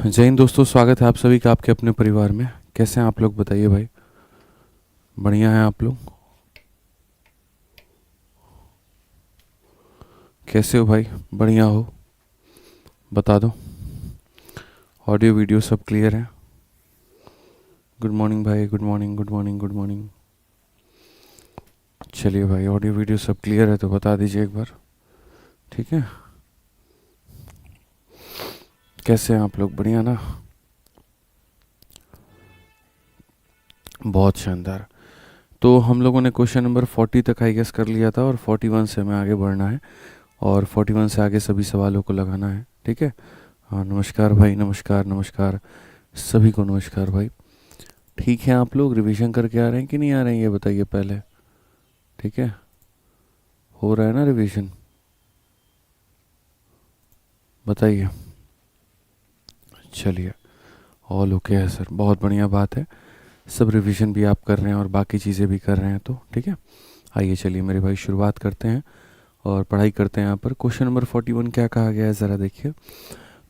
जय हिंद दोस्तों, स्वागत है आप सभी का आपके अपने परिवार में। कैसे हैं आप लोग, बताइए भाई। बढ़िया हैं आप लोग? कैसे हो भाई? बढ़िया हो? बता दो। ऑडियो वीडियो सब क्लियर है? गुड मॉर्निंग भाई, good morning, good morning, good morning. चलिए भाई, ऑडियो वीडियो सब क्लियर है तो बता दीजिए एक बार। ठीक है, कैसे हैं आप लोग? बढ़िया ना? बहुत शानदार। तो हम लोगों ने क्वेश्चन नंबर 40 तक आई गेस कर लिया था और 41 से हमें आगे बढ़ना है और 41 से आगे सभी सवालों को लगाना है। ठीक है। हाँ, नमस्कार भाई, नमस्कार नमस्कार, सभी को नमस्कार भाई। ठीक है, आप लोग रिवीजन करके आ रहे हैं कि नहीं आ रहे हैं, ये बताइए पहले। ठीक है, हो रहा है ना रिवीजन? बताइए। चलिए, ऑल ओके है सर, बहुत बढ़िया बात है। सब रिवीजन भी आप कर रहे हैं और बाकी चीज़ें भी कर रहे हैं, तो ठीक है। आइए चलिए मेरे भाई, शुरुआत करते हैं और पढ़ाई करते हैं। यहाँ पर क्वेश्चन नंबर 41 क्या कहा गया है, ज़रा देखिए।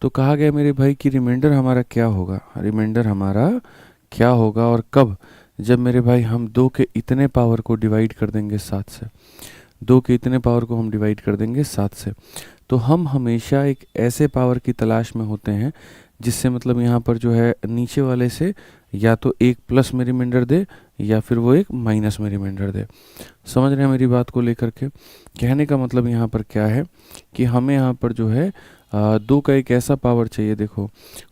तो कहा गया मेरे भाई कि रिमाइंडर हमारा क्या होगा, रिमाइंडर हमारा क्या होगा और कब? जब मेरे भाई हम 2 के इतने पावर को डिवाइड कर देंगे 7 से। 2 के इतने पावर को हम डिवाइड कर देंगे 7 से। तो हम हमेशा एक ऐसे पावर की तलाश में होते हैं जिससे मतलब यहाँ पर जो है नीचे वाले से या तो एक प्लस में रिमाइंडर दे या फिर वो एक माइनस में रिमाइंडर दे। समझ रहे हैं मेरी बात को लेकर के? कहने का मतलब यहाँ पर क्या है कि हमें यहाँ पर जो है 2 का एक ऐसा पावर चाहिए। देखो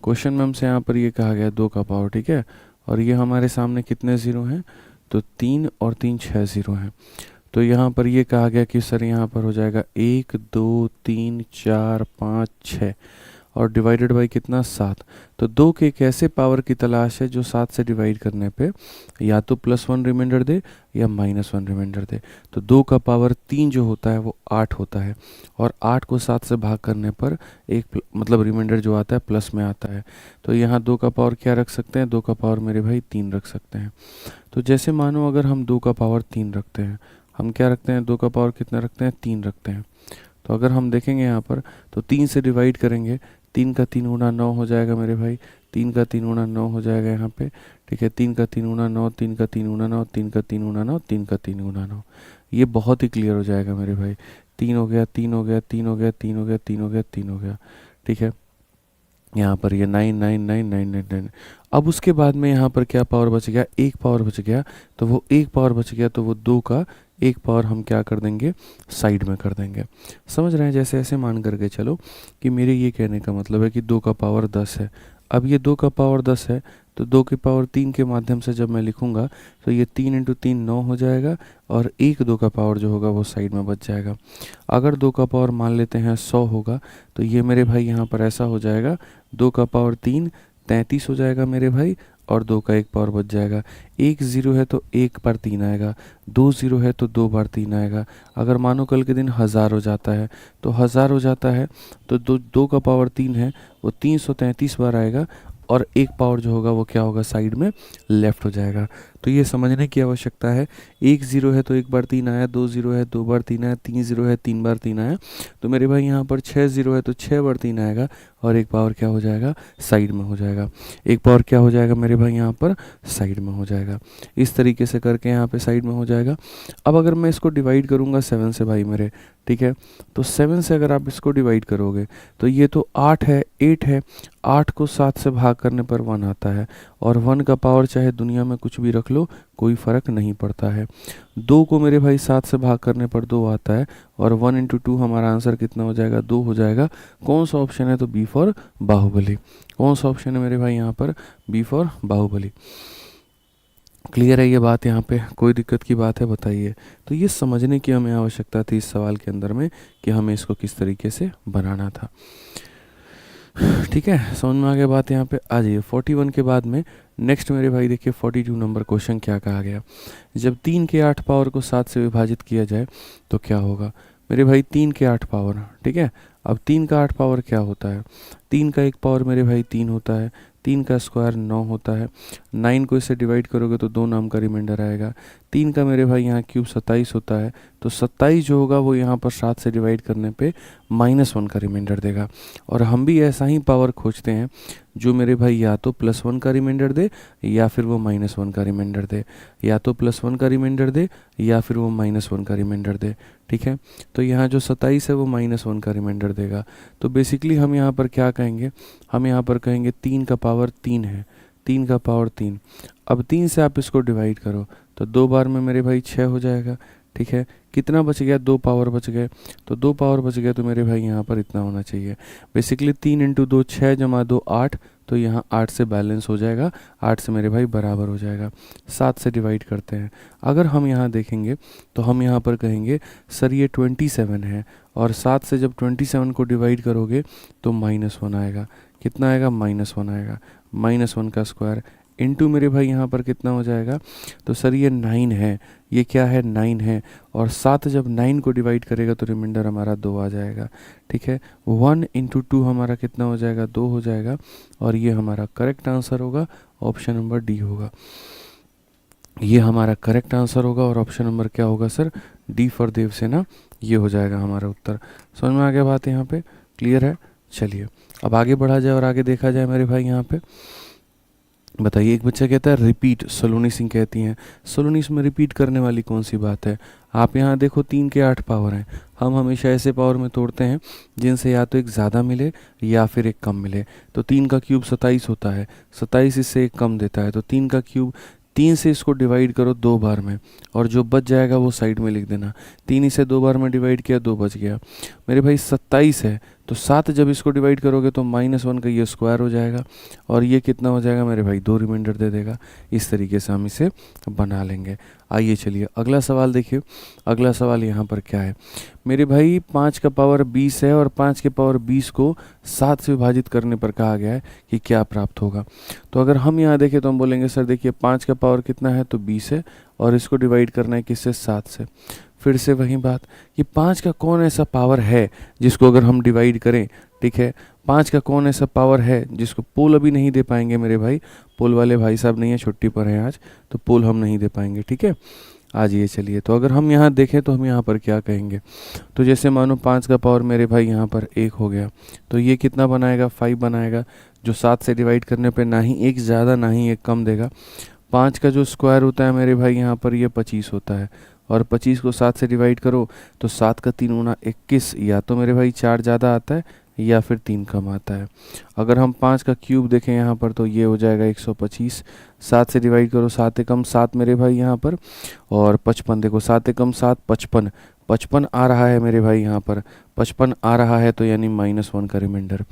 क्वेश्चन में हमसे यहाँ पर ये कहा गया 2 का पावर, ठीक है। और ये हमारे सामने कितने ज़ीरो हैं? तो 3 और 3 6 ज़ीरो हैं। तो यहाँ पर ये कहा गया कि सर यहाँ पर हो जाएगा 1 2 3 4 5 6 और डिवाइडेड बाई कितना, 7। तो 2 के एक ऐसे पावर की तलाश है जो 7 से डिवाइड करने पे या तो +1 रिमाइंडर दे या -1 रिमाइंडर दे। तो 2 का पावर 3 जो होता है वो 8 होता है और 8 को 7 से भाग करने पर एक मतलब रिमाइंडर जो आता है प्लस में आता है। तो यहाँ 2 का पावर क्या रख सकते हैं? 2 का पावर मेरे भाई 3 रख सकते हैं। तो जैसे मानो अगर हम 2 का पावर 3 रखते हैं, हम क्या रखते हैं? 2 का पावर कितना रखते हैं? 3 रखते हैं। तो अगर हम देखेंगे यहाँ पर तो 3 से डिवाइड करेंगे, 3 का 3 गुना 9 हो जाएगा मेरे भाई। 3 का 3 गुना 9 हो जाएगा यहाँ पे, ठीक है। 3 का 3 गुना 9, 3 का 3 गुना 9, 3 का 3 गुना 9, 3 का 3 गुना 9। ये बहुत ही क्लियर हो जाएगा मेरे भाई। 3 हो गया, 3 हो गया, 3 हो गया, 3 हो गया, 3 हो गया, 3 हो गया, ठीक है। यहाँ पर ये 9 9 9 9 9 9। अब उसके बाद में यहाँ पर क्या पावर बच गया? एक पावर बच गया। तो वो एक पावर बच गया तो वो 2 का एक पावर हम क्या कर देंगे? साइड में कर देंगे। समझ रहे हैं? जैसे ऐसे मान करके चलो कि मेरे ये कहने का मतलब है कि 2 का पावर 10 है। अब ये 2 का पावर 10 है तो 2 की पावर 3 के माध्यम से जब मैं लिखूंगा तो ये 3 इंटू 3 9 हो जाएगा और एक 2 का पावर जो होगा वो साइड में बच जाएगा। अगर 2 का पावर मान लेते हैं 100 होगा तो ये मेरे भाई यहाँ पर ऐसा हो जाएगा, 2 का पावर 3 33 हो जाएगा मेरे भाई और 2 का एक पावर बच जाएगा। एक ज़ीरो है तो एक बार 3 आएगा, 2 ज़ीरो है तो 2 बार 3 आएगा। अगर मानो कल के दिन 1000 हो जाता है तो 1000 हो जाता है तो 2 का पावर 3 है वो 333 बार आएगा और एक पावर जो होगा वो क्या होगा? साइड में लेफ्ट हो जाएगा। तो ये समझने की आवश्यकता है, एक ज़ीरो है तो एक बार 3 आया, 2 ज़ीरो है 2 बार 3 आया, 3 ज़ीरो है 3 बार 3 आया। तो मेरे भाई यहाँ पर 6 ज़ीरो है तो 6 बार 3 आएगा और एक पावर क्या हो जाएगा? साइड में हो जाएगा। एक पावर क्या हो जाएगा मेरे भाई? यहाँ पर साइड में हो जाएगा। इस तरीके से करके यहाँ पे साइड में हो जाएगा। अब अगर मैं इसको डिवाइड करूँगा 7 से भाई मेरे, ठीक है। तो 7 से अगर आप इसको डिवाइड करोगे तो ये तो 8 है, 8 है। 8 को 7 से भाग करने पर 1 आता है और 1 का पावर चाहे दुनिया में कुछ भी रख लो कोई फ़र्क नहीं पड़ता है। 2 को मेरे भाई 7 से भाग करने पर 2 आता है और 1 इंटू 2 हमारा आंसर कितना हो जाएगा? 2 हो जाएगा। कौन सा ऑप्शन है? तो बी फॉर बाहुबली। कौन सा ऑप्शन है मेरे भाई यहाँ पर? B for Baahubali. क्लियर है ये बात? यहाँ पे कोई दिक्कत की बात है? बताइए। तो ये समझने की हमें आवश्यकता थी इस सवाल के अंदर में कि हमें इसको किस तरीके से बनाना था। ठीक है, समझ में आ गया बात? यहाँ पे आ जाइए 41 के बाद में नेक्स्ट मेरे भाई देखिए 42 नंबर क्वेश्चन क्या कहा गया। जब 3 के 8 पावर को 7 से विभाजित किया जाए तो क्या होगा? मेरे भाई 3 के 8 पावर, ठीक है। अब 3 का 8 पावर क्या होता है? 3 का एक पावर मेरे भाई 3 होता है, 3 का स्क्वायर 9 होता है। 9 को इससे डिवाइड करोगे तो 2 नाम का रिमाइंडर आएगा। 3 का मेरे भाई यहाँ क्यूब 27 होता है, तो 27 जो होगा वो यहाँ पर 7 से डिवाइड करने पे -1 का रिमाइंडर देगा। और हम भी ऐसा ही पावर खोजते हैं जो मेरे भाई या तो +1 का रिमाइंडर दे या फिर वो -1 का रिमाइंडर दे, या तो +1 का रिमाइंडर दे या फिर वो -1 का रिमाइंडर दे। ठीक है, तो यहाँ जो 27 है वो -1 का रिमाइंडर देगा। तो बेसिकली हम यहाँ पर क्या कहेंगे, हम यहाँ पर कहेंगे 3 का पावर 3 है, 3 का पावर 3। अब 3 से आप इसको डिवाइड करो तो 2 बार में मेरे भाई 6 हो जाएगा। ठीक है, कितना बच गया, 2 पावर बच गए, तो 2 पावर बच गया तो मेरे भाई यहाँ पर इतना होना चाहिए। बेसिकली 3 × 2 6 + 2 8, तो यहाँ 8 से बैलेंस हो जाएगा, 8 से मेरे भाई बराबर हो जाएगा। 7 से डिवाइड करते हैं, अगर हम यहाँ देखेंगे तो हम यहाँ पर कहेंगे सर ये 27 है, और 7 से जब 27 को डिवाइड करोगे तो -1 आएगा। कितना आएगा, -1 आएगा। -1 का स्क्वायर इनटू मेरे भाई यहाँ पर कितना हो जाएगा, तो सर ये 9 है, ये क्या है, 9 है, और 7 जब 9 को डिवाइड करेगा तो रिमाइंडर हमारा 2 आ जाएगा। ठीक है, 1 × 2 हमारा कितना हो जाएगा, 2 हो जाएगा, और ये हमारा करेक्ट आंसर होगा, ऑप्शन नंबर डी होगा। ये हमारा करेक्ट आंसर होगा, और ऑप्शन नंबर क्या होगा सर, डी फॉर देवसेना, ये हो जाएगा हमारा उत्तर। समझ में आ गया बात, यहाँ पे क्लियर है। चलिए अब आगे बढ़ा जाए और आगे देखा जाए मेरे भाई। यहाँ पे बताइए, एक बच्चा कहता है रिपीट, सलोनी सिंह कहती हैं सलोनी इसमें रिपीट करने वाली कौन सी बात है। आप यहाँ देखो 3 के 8 पावर हैं, हम हमेशा ऐसे पावर में तोड़ते हैं जिनसे या तो एक ज़्यादा मिले या फिर एक कम मिले। तो 3 का क्यूब 27 होता है, 27 इससे एक कम देता है, तो 3 का क्यूब 3 से इसको डिवाइड करो 2 बार में, और जो बच जाएगा वो साइड में लिख देना। 3 इसे 2 बार में डिवाइड किया, 2 बच गया। मेरे भाई 27 है, तो 7 जब इसको डिवाइड करोगे तो -1 का ये स्क्वायर हो जाएगा, और ये कितना हो जाएगा मेरे भाई, 2 रिमाइंडर दे देगा। इस तरीके से हम इसे बना लेंगे। आइए चलिए अगला सवाल देखिए। अगला सवाल यहाँ पर क्या है मेरे भाई, 5 का पावर 20 है, और 5 के पावर 20 को 7 से विभाजित करने पर कहा गया है कि क्या प्राप्त होगा। तो अगर हम यहाँ देखें तो हम बोलेंगे सर देखिए 5 का पावर कितना है, तो 20 है, और इसको डिवाइड करना है किससे, 7 से। फिर से वही बात कि 5 का कौन ऐसा पावर है जिसको अगर हम डिवाइड करें, ठीक है, 5 का कौन ऐसा पावर है जिसको पोल अभी नहीं दे पाएंगे मेरे भाई, पोल वाले भाई साहब नहीं है, छुट्टी पर हैं आज, तो पोल हम नहीं दे पाएंगे। ठीक है, आज ये चलिए, तो अगर हम यहाँ देखें तो हम यहाँ पर क्या कहेंगे, तो जैसे मानो 5 का पावर मेरे भाई यहाँ पर 1 हो गया, तो ये कितना बनाएगा, 5 बनाएगा, जो 7 से डिवाइड करने पे ना ही एक ज़्यादा ना ही एक कम देगा। 5 का जो स्क्वायर होता है मेरे भाई यहाँ पर ये 25 होता है, और 25 को 7 से डिवाइड करो तो 7 का 3 गुना 21, या तो मेरे भाई 4 ज़्यादा आता है या फिर 3 कम आता है। अगर हम 5 का क्यूब देखें यहाँ पर तो ये हो जाएगा 125, 7 से डिवाइड करो, 7 एकम 7 मेरे भाई यहाँ पर, और 55 देखो 7 एकम 7 55, 55 आ रहा है मेरे भाई यहाँ पर, 55 आ रहा है तो यानी -1 का रिमाइंडर।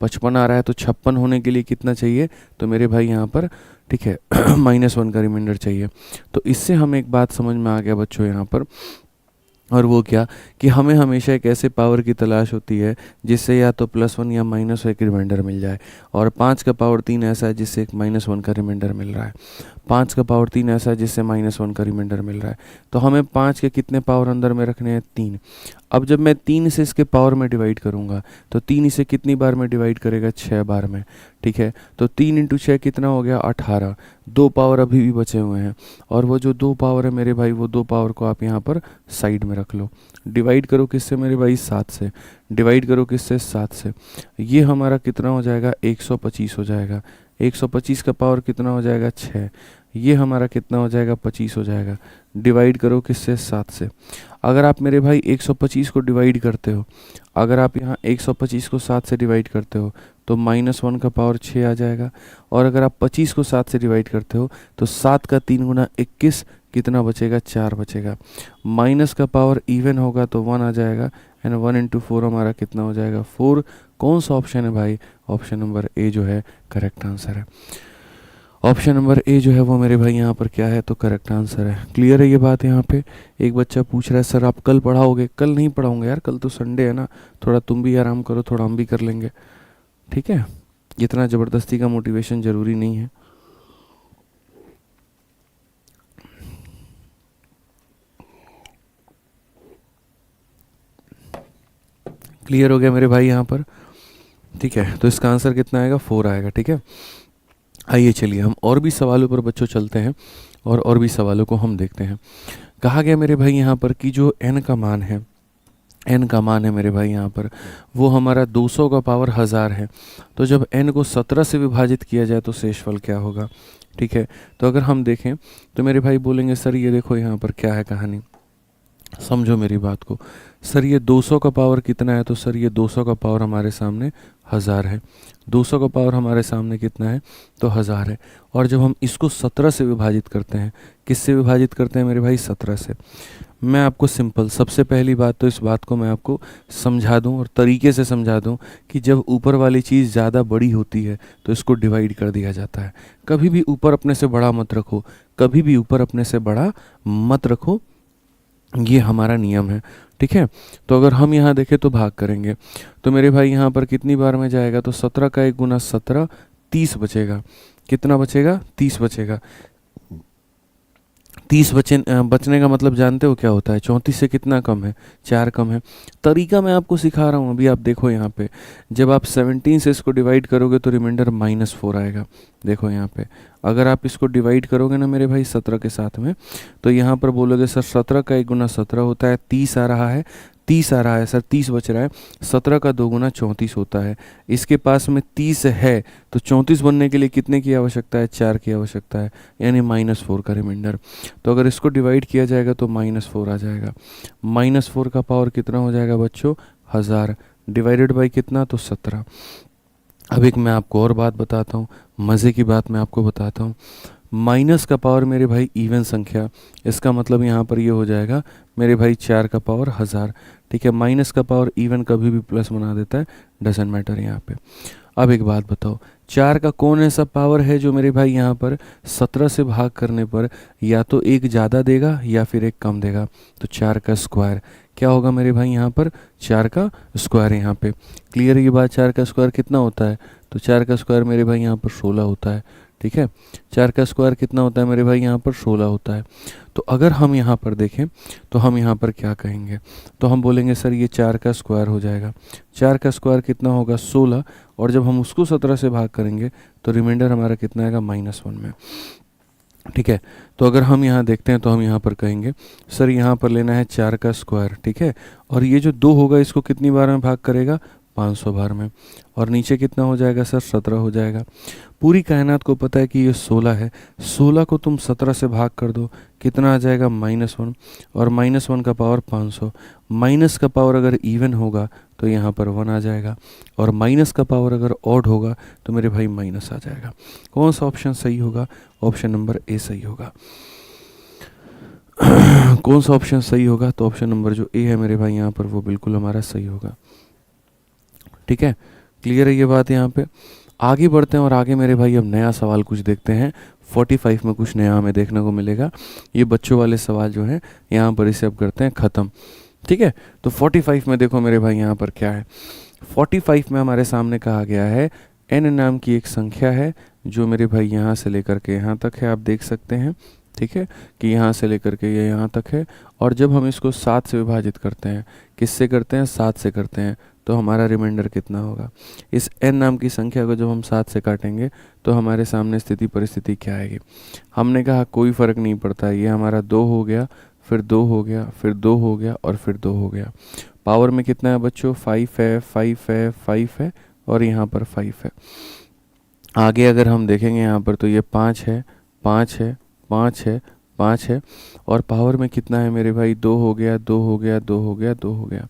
55 आ रहा है तो 56 होने के लिए कितना चाहिए, तो मेरे भाई यहाँ पर, ठीक है, -1 का रिमाइंडर चाहिए। तो इससे हमें एक बात समझ में आ गया बच्चों यहाँ पर, और वो क्या कि हमें हमेशा एक ऐसे पावर की तलाश होती है जिससे या तो +1 या -1 रिमाइंडर मिल जाए, और 5 का पावर 3 ऐसा है जिससे एक -1 का रिमाइंडर मिल रहा है। 5 का पावर 3 ऐसा है जिससे -1 का रिमाइंडर मिल रहा है। तो हमें 5 के कितने पावर अंदर में रखने हैं, 3। अब जब मैं 3 से इसके पावर में डिवाइड करूँगा तो 3 इसे कितनी बार में डिवाइड करेगा, 6 बार में। ठीक है, तो 3 × 6 कितना हो गया, 18। 2 पावर अभी भी बचे हुए हैं, और वो जो 2 पावर है मेरे भाई, वो 2 पावर को आप यहाँ पर साइड में रख लो। डिवाइड करो किससे मेरे भाई, 7 से। डिवाइड करो किससे, 7 से। ये हमारा कितना हो जाएगा, 125 हो जाएगा। 125 का पावर कितना हो जाएगा, 6। ये हमारा कितना हो जाएगा, 25 हो जाएगा। डिवाइड करो किससे, 7 से। अगर आप मेरे भाई 125 को डिवाइड करते हो, अगर आप यहाँ 125 को 7 से डिवाइड करते हो तो -1 का पावर 6 आ जाएगा, और अगर आप 25 को 7 से डिवाइड करते हो तो 7 का 3 गुना 21, कितना बचेगा, 4 बचेगा। माइनस का पावर इवन होगा तो 1 आ जाएगा, एंड 1 × 4 हमारा कितना हो जाएगा, 4। कौन सा ऑप्शन है भाई, ऑप्शन नंबर ए जो है करेक्ट आंसर है। ऑप्शन नंबर ए जो है वो मेरे भाई यहाँ पर क्या है, तो करेक्ट आंसर है। क्लियर है ये बात। यहाँ पे एक बच्चा पूछ रहा है सर आप कल पढ़ाओगे, कल नहीं पढ़ाऊंगा यार, कल तो संडे है ना, थोड़ा तुम भी आराम करो, थोड़ा हम भी कर लेंगे। ठीक है, इतना ज़बरदस्ती का मोटिवेशन ज़रूरी नहीं है। क्लियर हो गया मेरे भाई यहाँ पर। ठीक है, तो इसका आंसर कितना आएगा, 4 आएगा। ठीक है, आइए चलिए हम और भी सवालों पर बच्चों चलते हैं और भी सवालों को हम देखते हैं। कहा गया मेरे भाई यहाँ पर कि जो n का मान है, n का मान है मेरे भाई यहाँ पर, वो हमारा 200 का पावर 1000 है। तो जब n को 17 से विभाजित किया जाए तो शेषफल क्या होगा। ठीक है, तो अगर हम देखें तो मेरे भाई बोलेंगे सर ये देखो यहाँ पर क्या है कहानी, समझो मेरी बात को। सर ये 200 का पावर कितना है, तो सर ये 200 का पावर हमारे सामने 1000 है। 200 का पावर हमारे सामने कितना है, तो 1000 है। और जब हम इसको 17 से विभाजित करते हैं, किससे विभाजित करते हैं मेरे भाई, 17 से। मैं आपको सिंपल, सबसे पहली बात तो इस बात को मैं आपको समझा दूं और तरीके से समझा दूं कि जब ऊपर वाली चीज़ ज़्यादा बड़ी होती है तो इसको डिवाइड कर दिया जाता है। कभी भी ऊपर अपने से बड़ा मत रखो, कभी भी ऊपर अपने से बड़ा मत रखो, ये हमारा नियम है। ठीक है, तो अगर हम यहाँ देखें तो भाग करेंगे तो मेरे भाई यहाँ पर कितनी बार में जाएगा, तो 17 का 1 गुना 17, 30 बचेगा। कितना बचेगा, 30 बचेगा। 30 बचने का मतलब जानते हो क्या होता है, 34 से कितना कम है, 4 कम है। तरीका मैं आपको सिखा रहा हूँ अभी, आप देखो यहाँ पे जब आप 17 से इसको डिवाइड करोगे तो रिमाइंडर -4 आएगा। देखो यहाँ पे अगर आप इसको डिवाइड करोगे ना मेरे भाई 17 के साथ में, तो यहाँ पर बोलोगे सर 17 का 1 गुना 17 होता है, 30 आ रहा है, 30 आ रहा है सर, 30 बच रहा है। 17 का 2 गुना 34 होता है। इसके पास में 30 है तो 34 बनने के लिए कितने की आवश्यकता है, 4 की आवश्यकता है, यानी -4 का रिमाइंडर। तो अगर इसको डिवाइड किया जाएगा तो -4 आ जाएगा। -4 का पावर कितना हो जाएगा बच्चों, 1000 डिवाइडेड बाई कितना, तो 17। अब एक मैं आपको और बात बताता हूँ, मज़े की बात मैं आपको बताता हूँ। माइनस का पावर मेरे भाई इवन संख्या, इसका मतलब यहाँ पर ये हो जाएगा मेरे भाई 4 का पावर 1000। ठीक है, माइनस का पावर इवन कभी भी प्लस बना देता है, डजेंट मैटर यहाँ पे। अब एक बात बताओ, 4 का कौन ऐसा पावर है जो मेरे भाई यहाँ पर 17 से भाग करने पर या तो एक ज़्यादा देगा या फिर एक कम देगा। तो 4 का स्क्वायर क्या होगा मेरे भाई यहाँ पर, 4 का स्क्वायर। यहाँ पे क्लियर ये बात, 4 का स्क्वायर कितना होता है, तो 4 का स्क्वायर मेरे भाई यहाँ पर 16 होता है। ठीक है, 4 का स्क्वायर कितना होता है मेरे भाई यहाँ पर, 16 होता है। तो अगर हम यहाँ पर देखें तो हम यहाँ पर क्या कहेंगे, तो हम बोलेंगे सर ये 4 का स्क्वायर हो जाएगा। 4 का स्क्वायर कितना होगा, 16, और जब हम उसको 17 से भाग करेंगे तो रिमाइंडर हमारा कितना आएगा, -1 में। ठीक है, तो अगर हम यहाँ देखते हैं तो हम यहाँ पर कहेंगे सर यहाँ पर लेना है 4 का स्क्वायर। ठीक है, और ये जो 2 होगा इसको कितनी बार में भाग करेगा, 500 बार में, और नीचे कितना हो जाएगा सर, 17 हो जाएगा। पूरी कायनात को पता है कि ये 16 है, 16 को तुम 17 से भाग कर दो, कितना आ जाएगा, -1, और -1 का पावर 500। माइनस का पावर अगर इवन होगा तो यहाँ पर 1 आ जाएगा, और माइनस का पावर अगर ऑड होगा तो मेरे भाई माइनस आ जाएगा। कौन सा ऑप्शन सही होगा, ऑप्शन नंबर ए सही होगा। कौन सा ऑप्शन सही होगा, तो ऑप्शन नंबर जो ए है मेरे भाई यहाँ पर वो बिल्कुल हमारा सही होगा। ठीक है, क्लियर है ये बात। यहाँ पे आगे बढ़ते हैं और आगे मेरे भाई अब नया सवाल कुछ देखते हैं। 45 में कुछ नया हमें देखने को मिलेगा। ये बच्चों वाले सवाल जो हैं यहाँ पर इसे अब करते हैं ख़त्म। ठीक है, तो 45 में देखो मेरे भाई यहाँ पर क्या है। 45 में हमारे सामने कहा गया है n नाम की एक संख्या है जो मेरे भाई यहाँ से लेकर के यहाँ तक है, आप देख सकते हैं। ठीक है, कि यहाँ से लेकर के ये यहाँ तक है, और जब हम इसको 7 से विभाजित करते हैं, किससे करते हैं, 7 से करते हैं, तो हमारा रिमाइंडर कितना होगा। इस n नाम की संख्या को जब हम 7 से काटेंगे तो हमारे सामने स्थिति परिस्थिति क्या आएगी। हमने कहा कोई फ़र्क नहीं पड़ता, ये हमारा 2 हो गया, फिर 2 हो गया, फिर 2 हो गया, और फिर 2 हो गया। पावर में कितना है बच्चों, 5 है, 5 है, 5 है, और यहाँ पर 5 है। आगे अगर हम देखेंगे यहाँ पर तो ये 5 है, 5 है, 5 है, 5 है, और पावर में कितना है मेरे भाई, 2 हो गया, 2 हो गया, 2 हो गया, 2 हो गया।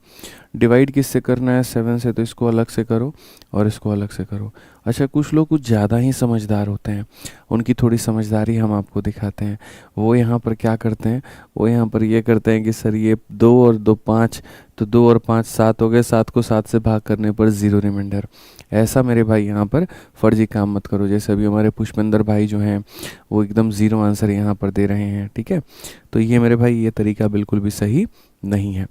डिवाइड किससे करना है, 7 से, तो इसको अलग से करो और इसको अलग से करो। अच्छा, कुछ लोग कुछ ज़्यादा ही समझदार होते हैं, उनकी थोड़ी समझदारी हम आपको दिखाते हैं। वो यहाँ पर क्या करते हैं, वो यहाँ पर ये करते हैं कि सर ये 2 और 2 5, तो 2 और 5 7 हो गए, 7 को 7 से भाग करने पर 0 रिमाइंडर। ऐसा मेरे भाई यहाँ पर फर्जी काम मत करो, जैसे अभी हमारे पुष्पेंद्र भाई जो हैं वो एकदम 0 आंसर यहाँ पर दे रहे हैं। ठीक है, तो ये मेरे भाई ये तरीका बिल्कुल भी सही नहीं है,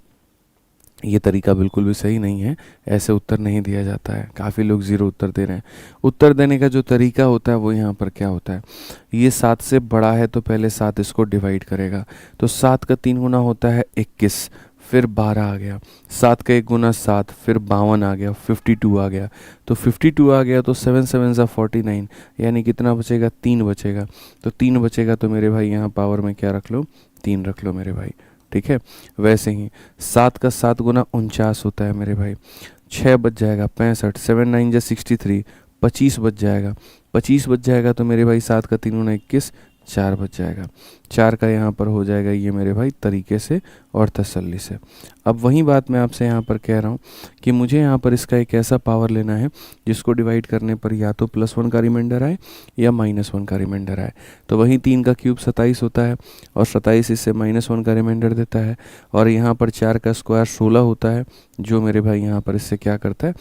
ये तरीका बिल्कुल भी सही नहीं है, ऐसे उत्तर नहीं दिया जाता है। काफ़ी लोग 0 उत्तर दे रहे हैं। उत्तर देने का जो तरीका होता है वो यहाँ पर क्या होता है, ये 7 से बड़ा है तो पहले 7 इसको डिवाइड करेगा, तो 7 का 3 गुना होता है 21, फिर 12 आ गया, 7 का 1 गुना 7, फिर 52 आ गया, 52 आ गया। तो 52 आ गया तो 7 7 ज़ा 49, यानी कितना बचेगा, 3 बचेगा। तो 3 बचेगा तो मेरे भाई यहाँ पावर में क्या रख लो, 3 रख लो मेरे भाई, ठीक है। वैसे ही 7 का 7 गुना 49 होता है मेरे भाई, 6 बच जाएगा 65, 7 9 ज़ा 63, 25 बच जाएगा। 25 बच जाएगा तो मेरे भाई 7 का 3 गुना 21, 4 बच जाएगा। 4 का यहाँ पर हो जाएगा ये मेरे भाई तरीके से और तसल्ली से। अब वही बात मैं आपसे यहाँ पर कह रहा हूँ कि मुझे यहाँ पर इसका एक ऐसा पावर लेना है जिसको डिवाइड करने पर या तो +1 का रिमाइंडर आए या -1 का रिमाइंडर आए। तो वहीं 3 का क्यूब 27 होता है और 27 इससे -1 का रिमाइंडर देता है। और यहाँ पर 4 का स्क्वायर 16 होता है, जो मेरे भाई यहाँ पर इससे क्या करता है,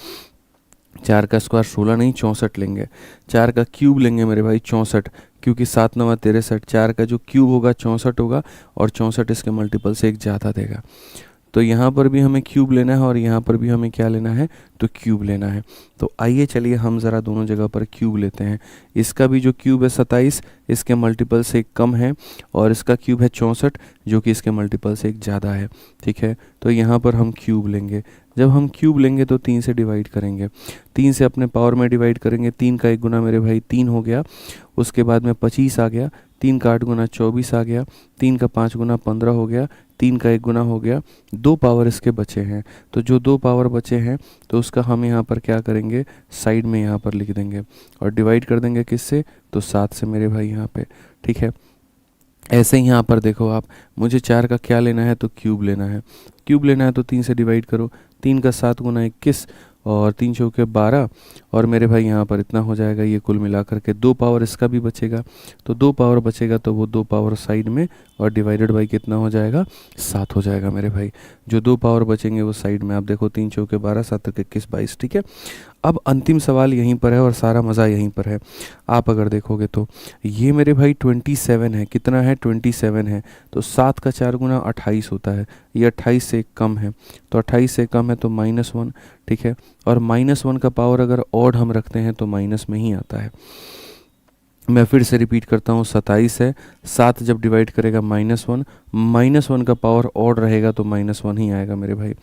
4 का स्क्वायर 16 नहीं 64 लेंगे। 4 का क्यूब लेंगे मेरे भाई 64, क्योंकि 7 9 63, 4 का जो क्यूब होगा 64 होगा और 64 इसके मल्टीपल से एक ज़्यादा देगा। तो यहाँ पर भी हमें क्यूब लेना है और यहाँ पर भी हमें क्या लेना है, तो क्यूब लेना है। तो आइए चलिए हम ज़रा दोनों जगह पर क्यूब लेते हैं। इसका भी जो क्यूब है 27 इसके मल्टीपल से एक कम है और इसका क्यूब है 64 जो कि इसके मल्टीपल से एक ज़्यादा है, ठीक है। तो यहाँ पर हम क्यूब लेंगे। जब हम क्यूब लेंगे तो 3 से डिवाइड करेंगे, 3 से अपने पावर में डिवाइड करेंगे। 3 का 1 गुना मेरे भाई 3 हो गया, उसके बाद में 25 आ गया, 3 का 8 गुना 24 आ गया, 3 का 5 गुना 15 हो गया, 3 का 1 गुना हो गया। 2 पावर इसके बचे हैं, तो जो 2 पावर बचे हैं तो उसका हम यहाँ पर क्या करेंगे, साइड में यहाँ पर लिख देंगे और डिवाइड कर देंगे किससे, तो 7 से मेरे भाई यहाँ पे, ठीक है। ऐसे ही यहाँ पर देखो आप, मुझे 4 का क्या लेना है, तो क्यूब लेना है। क्यूब लेना है तो 3 से डिवाइड करो, 3 का 7 गुना 21 और 3 चौके 12 और मेरे भाई यहाँ पर इतना हो जाएगा। ये कुल मिलाकर के 2 पावर इसका भी बचेगा, तो 2 पावर बचेगा तो वो 2 पावर साइड में और डिवाइडेड बाई कितना हो जाएगा, 7 हो जाएगा मेरे भाई। जो 2 पावर बचेंगे वो साइड में, आप देखो 3 चौके 12, 7 के 21 22, ठीक है। अब अंतिम सवाल यहीं पर है और सारा मज़ा यहीं पर है। आप अगर देखोगे तो ये मेरे भाई 27 है, कितना है, 27 है। तो 7 का 4 गुना 28 होता है, ये 28 से कम है, तो 28 से कम है तो -1, ठीक है। और -1 का पावर अगर ऑड हम रखते हैं तो माइनस में ही आता है। मैं फिर से रिपीट करता हूँ, 27 है, 7 जब डिवाइड करेगा -1 का पावर ऑड रहेगा तो -1 ही आएगा मेरे भाई।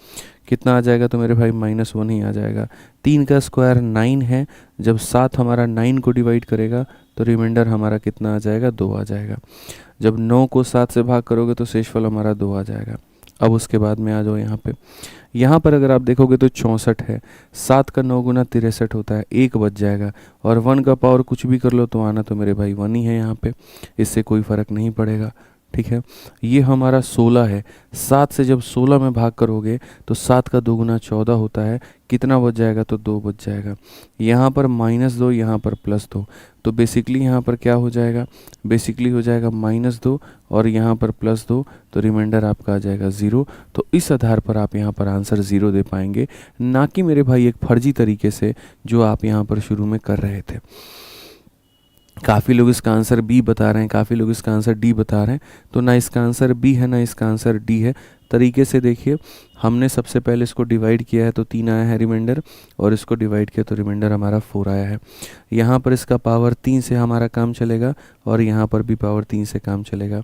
कितना आ जाएगा, तो मेरे भाई -1 ही आ जाएगा। 3 का स्क्वायर 9 है, जब 7 हमारा 9 को डिवाइड करेगा तो रिमाइंडर हमारा कितना आ जाएगा, 2 आ जाएगा। जब 9 को 7 से भाग करोगे तो शेषफल हमारा 2 आ जाएगा। अब उसके बाद में आ जाओ यहाँ पे, यहाँ पर अगर आप देखोगे तो 64 है, 7 का 9 गुना 63 होता है, 1 बच जाएगा। और 1 का पावर कुछ भी कर लो तो आना तो मेरे भाई 1 ही है यहाँ पे, इससे कोई फ़र्क नहीं पड़ेगा, ठीक है। ये हमारा 16 है, 7 से जब 16 में भाग करोगे तो 7 का 2 गुना 14 होता है, कितना बच जाएगा, तो 2 बच जाएगा। यहाँ पर -2, यहाँ पर +2, तो बेसिकली यहाँ पर क्या हो जाएगा, बेसिकली हो जाएगा -2 और यहाँ पर +2, तो रिमाइंडर आपका आ जाएगा 0। तो इस आधार पर आप यहाँ पर आंसर 0 दे पाएंगे, ना कि मेरे भाई एक फर्जी तरीके से जो आप यहाँ पर शुरू में कर रहे थे। काफ़ी लोग इसका आंसर बी बता रहे हैं, काफ़ी लोग इसका आंसर डी बता रहे हैं, तो ना इसका आंसर बी है ना इसका आंसर डी है। तरीके से देखिए, हमने सबसे पहले इसको डिवाइड किया है तो 3 आया है रिमाइंडर, और इसको डिवाइड किया तो रिमाइंडर हमारा 4 आया है। यहाँ पर इसका पावर 3 से हमारा काम चलेगा और यहाँ पर भी पावर 3 से काम चलेगा।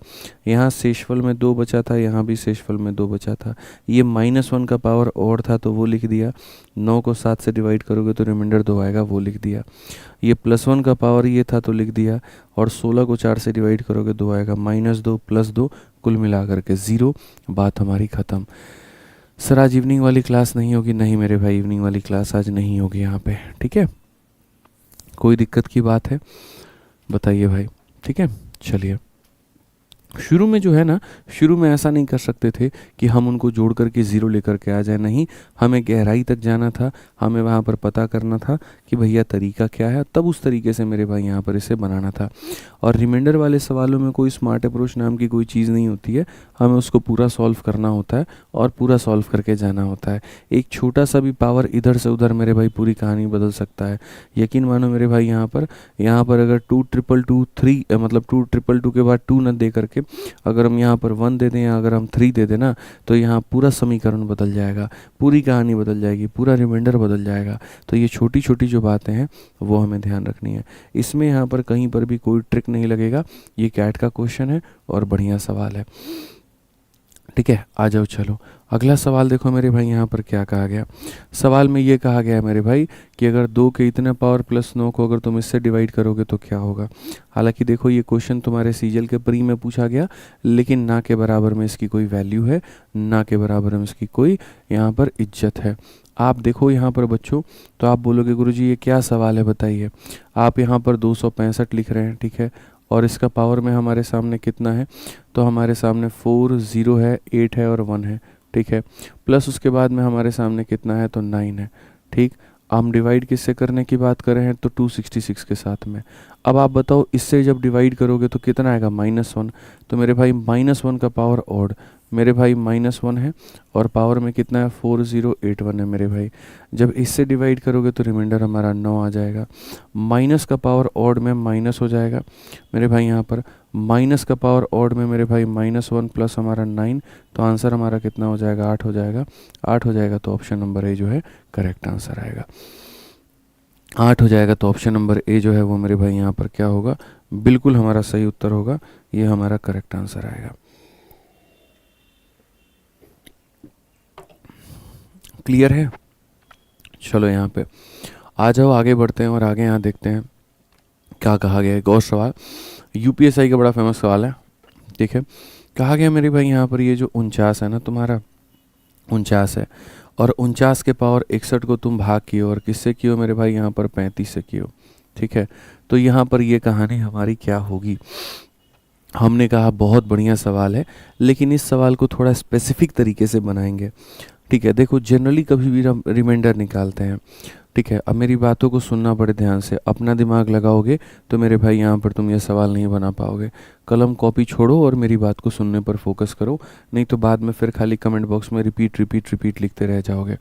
यहाँ शेषफल में 2 बचा था, यहाँ भी शेषफल में 2 बचा था। ये -1 का पावर और था तो वो लिख दिया, 9 को 7 से डिवाइड करोगे तो रिमाइंडर 2 आएगा, वो लिख दिया। ये +1 का पावर ये था तो लिख दिया, और 16 को 4 से डिवाइड करोगे 2 आएगा, -2 +2 कुल मिला करके 0। बात हमारी ख़त्म। सर आज इवनिंग वाली क्लास नहीं होगी, नहीं मेरे भाई इवनिंग वाली क्लास आज नहीं होगी यहाँ पे, ठीक है। कोई दिक्कत की बात है बताइए भाई, ठीक है। चलिए, शुरू में जो है ना, शुरू में ऐसा नहीं कर सकते थे कि हम उनको जोड़ करके 0 लेकर के आ जाए, नहीं, हमें गहराई तक जाना था, हमें वहाँ पर पता करना था कि भैया तरीका क्या है, तब उस तरीके से मेरे भाई यहाँ पर इसे बनाना था। और रिमाइंडर वाले सवालों में कोई स्मार्ट अप्रोच नाम की कोई चीज़ नहीं होती है, हमें उसको पूरा सॉल्व करना होता है और पूरा सॉल्व करके जाना होता है। एक छोटा सा भी पावर इधर से उधर मेरे भाई पूरी कहानी बदल सकता है। यकीन मानो मेरे भाई, यहाँ पर अगर 2 ट्रिपल 2 3 मतलब 2 ट्रिपल 2 के बाद 2 न दे करके अगर हम यहाँ पर 1 दे दें या अगर हम 3 दे दें ना, तो यहाँ पूरा समीकरण बदल जाएगा, पूरी कहानी बदल जाएगी, पूरा रिमाइंडर बदल जाएगा। तो ये छोटी छोटी जो बातें हैं वो हमें ध्यान रखनी है। इसमें यहाँ पर कहीं पर भी कोई ट्रिक नहीं लगेगा, ये कैट का क्वेश्चन है और बढ़िया सवाल है, ठीक है। आ जाओ चलो, अगला सवाल देखो मेरे भाई यहाँ पर क्या कहा गया। सवाल में ये कहा गया है मेरे भाई कि अगर 2 के इतने पावर प्लस 9 को अगर तुम इससे डिवाइड करोगे तो क्या होगा। हालांकि देखो ये क्वेश्चन तुम्हारे सीजल के प्री में पूछा गया, लेकिन ना के बराबर में इसकी कोई वैल्यू है, ना के बराबर में इसकी कोई यहाँ पर इज्जत है। आप देखो यहाँ पर बच्चों, तो आप बोलोगे गुरुजी ये क्या सवाल है बताइए। आप यहाँ पर 265 लिख रहे हैं, ठीक है, और इसका पावर में हमारे सामने कितना है, तो हमारे सामने 4 0 है, 8 है और 1 है, ठीक है, प्लस उसके बाद में हमारे सामने कितना है, तो 9 है, ठीक। हम डिवाइड किससे करने की बात कर रहे हैं, तो 266 के साथ में। अब आप बताओ इससे जब डिवाइड करोगे तो कितना आएगा, -1। तो मेरे भाई -1 का पावर ऑड, मेरे भाई -1 है और पावर में कितना है, 4081 है मेरे भाई। जब इससे डिवाइड करोगे तो रिमाइंडर हमारा 9 आ जाएगा। माइनस का पावर ऑड में माइनस हो जाएगा मेरे भाई, यहाँ पर माइनस का पावर ऑड में मेरे भाई -1 प्लस हमारा 9, तो आंसर हमारा कितना हो जाएगा, 8 हो जाएगा। 8 हो जाएगा तो ऑप्शन नंबर ए जो है करेक्ट आंसर आएगा। 8 हो जाएगा तो ऑप्शन नंबर ए जो है वो मेरे भाई यहाँ पर क्या होगा, बिल्कुल हमारा सही उत्तर होगा, ये हमारा करेक्ट आंसर आएगा। क्लियर है। चलो यहाँ पे आ जाओ, आगे बढ़ते हैं और आगे यहाँ देखते हैं क्या कहा गया है। एक और सवाल यूपीएसआई का बड़ा फेमस सवाल है, ठीक है। कहा गया मेरे भाई यहाँ पर ये जो 49 है ना, तुम्हारा 49 है और 49 के पावर 61 को तुम भाग किए और किससे किए मेरे भाई, यहाँ पर 35 से किए, ठीक है। तो यहाँ पर ये कहानी हमारी क्या होगी। हमने कहा बहुत बढ़िया सवाल है, लेकिन इस सवाल को थोड़ा स्पेसिफिक तरीके से बनाएंगे, ठीक है। देखो जनरली कभी भी रिमाइंडर निकालते हैं, ठीक है। अब मेरी बातों को सुनना बड़े ध्यान से, अपना दिमाग लगाओगे तो मेरे भाई यहाँ पर तुम ये सवाल नहीं बना पाओगे। कलम कॉपी छोड़ो और मेरी बात को सुनने पर फोकस करो, नहीं तो बाद में फिर खाली कमेंट बॉक्स में रिपीट रिपीट रिपीट लिखते रह जाओगे।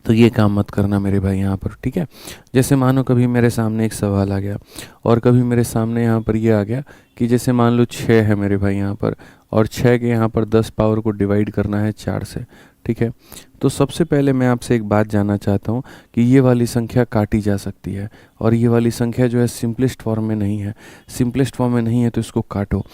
तो ये काम मत करना मेरे भाई यहाँ पर, ठीक है। जैसे मानो कभी मेरे सामने एक सवाल आ गया और कभी मेरे सामने यहाँ पर ये आ गया कि जैसे मान लो 6 है मेरे भाई यहाँ पर, और 6 के यहाँ पर 10 पावर को डिवाइड करना है 4 से, ठीक है। तो सबसे पहले मैं आपसे एक बात जानना चाहता हूँ कि ये वाली संख्या काटी जा सकती है और ये वाली संख्या जो है सिंपलेस्ट फॉर्म में नहीं है। सिंपलेस्ट फॉर्म में नहीं है तो इसको काटो।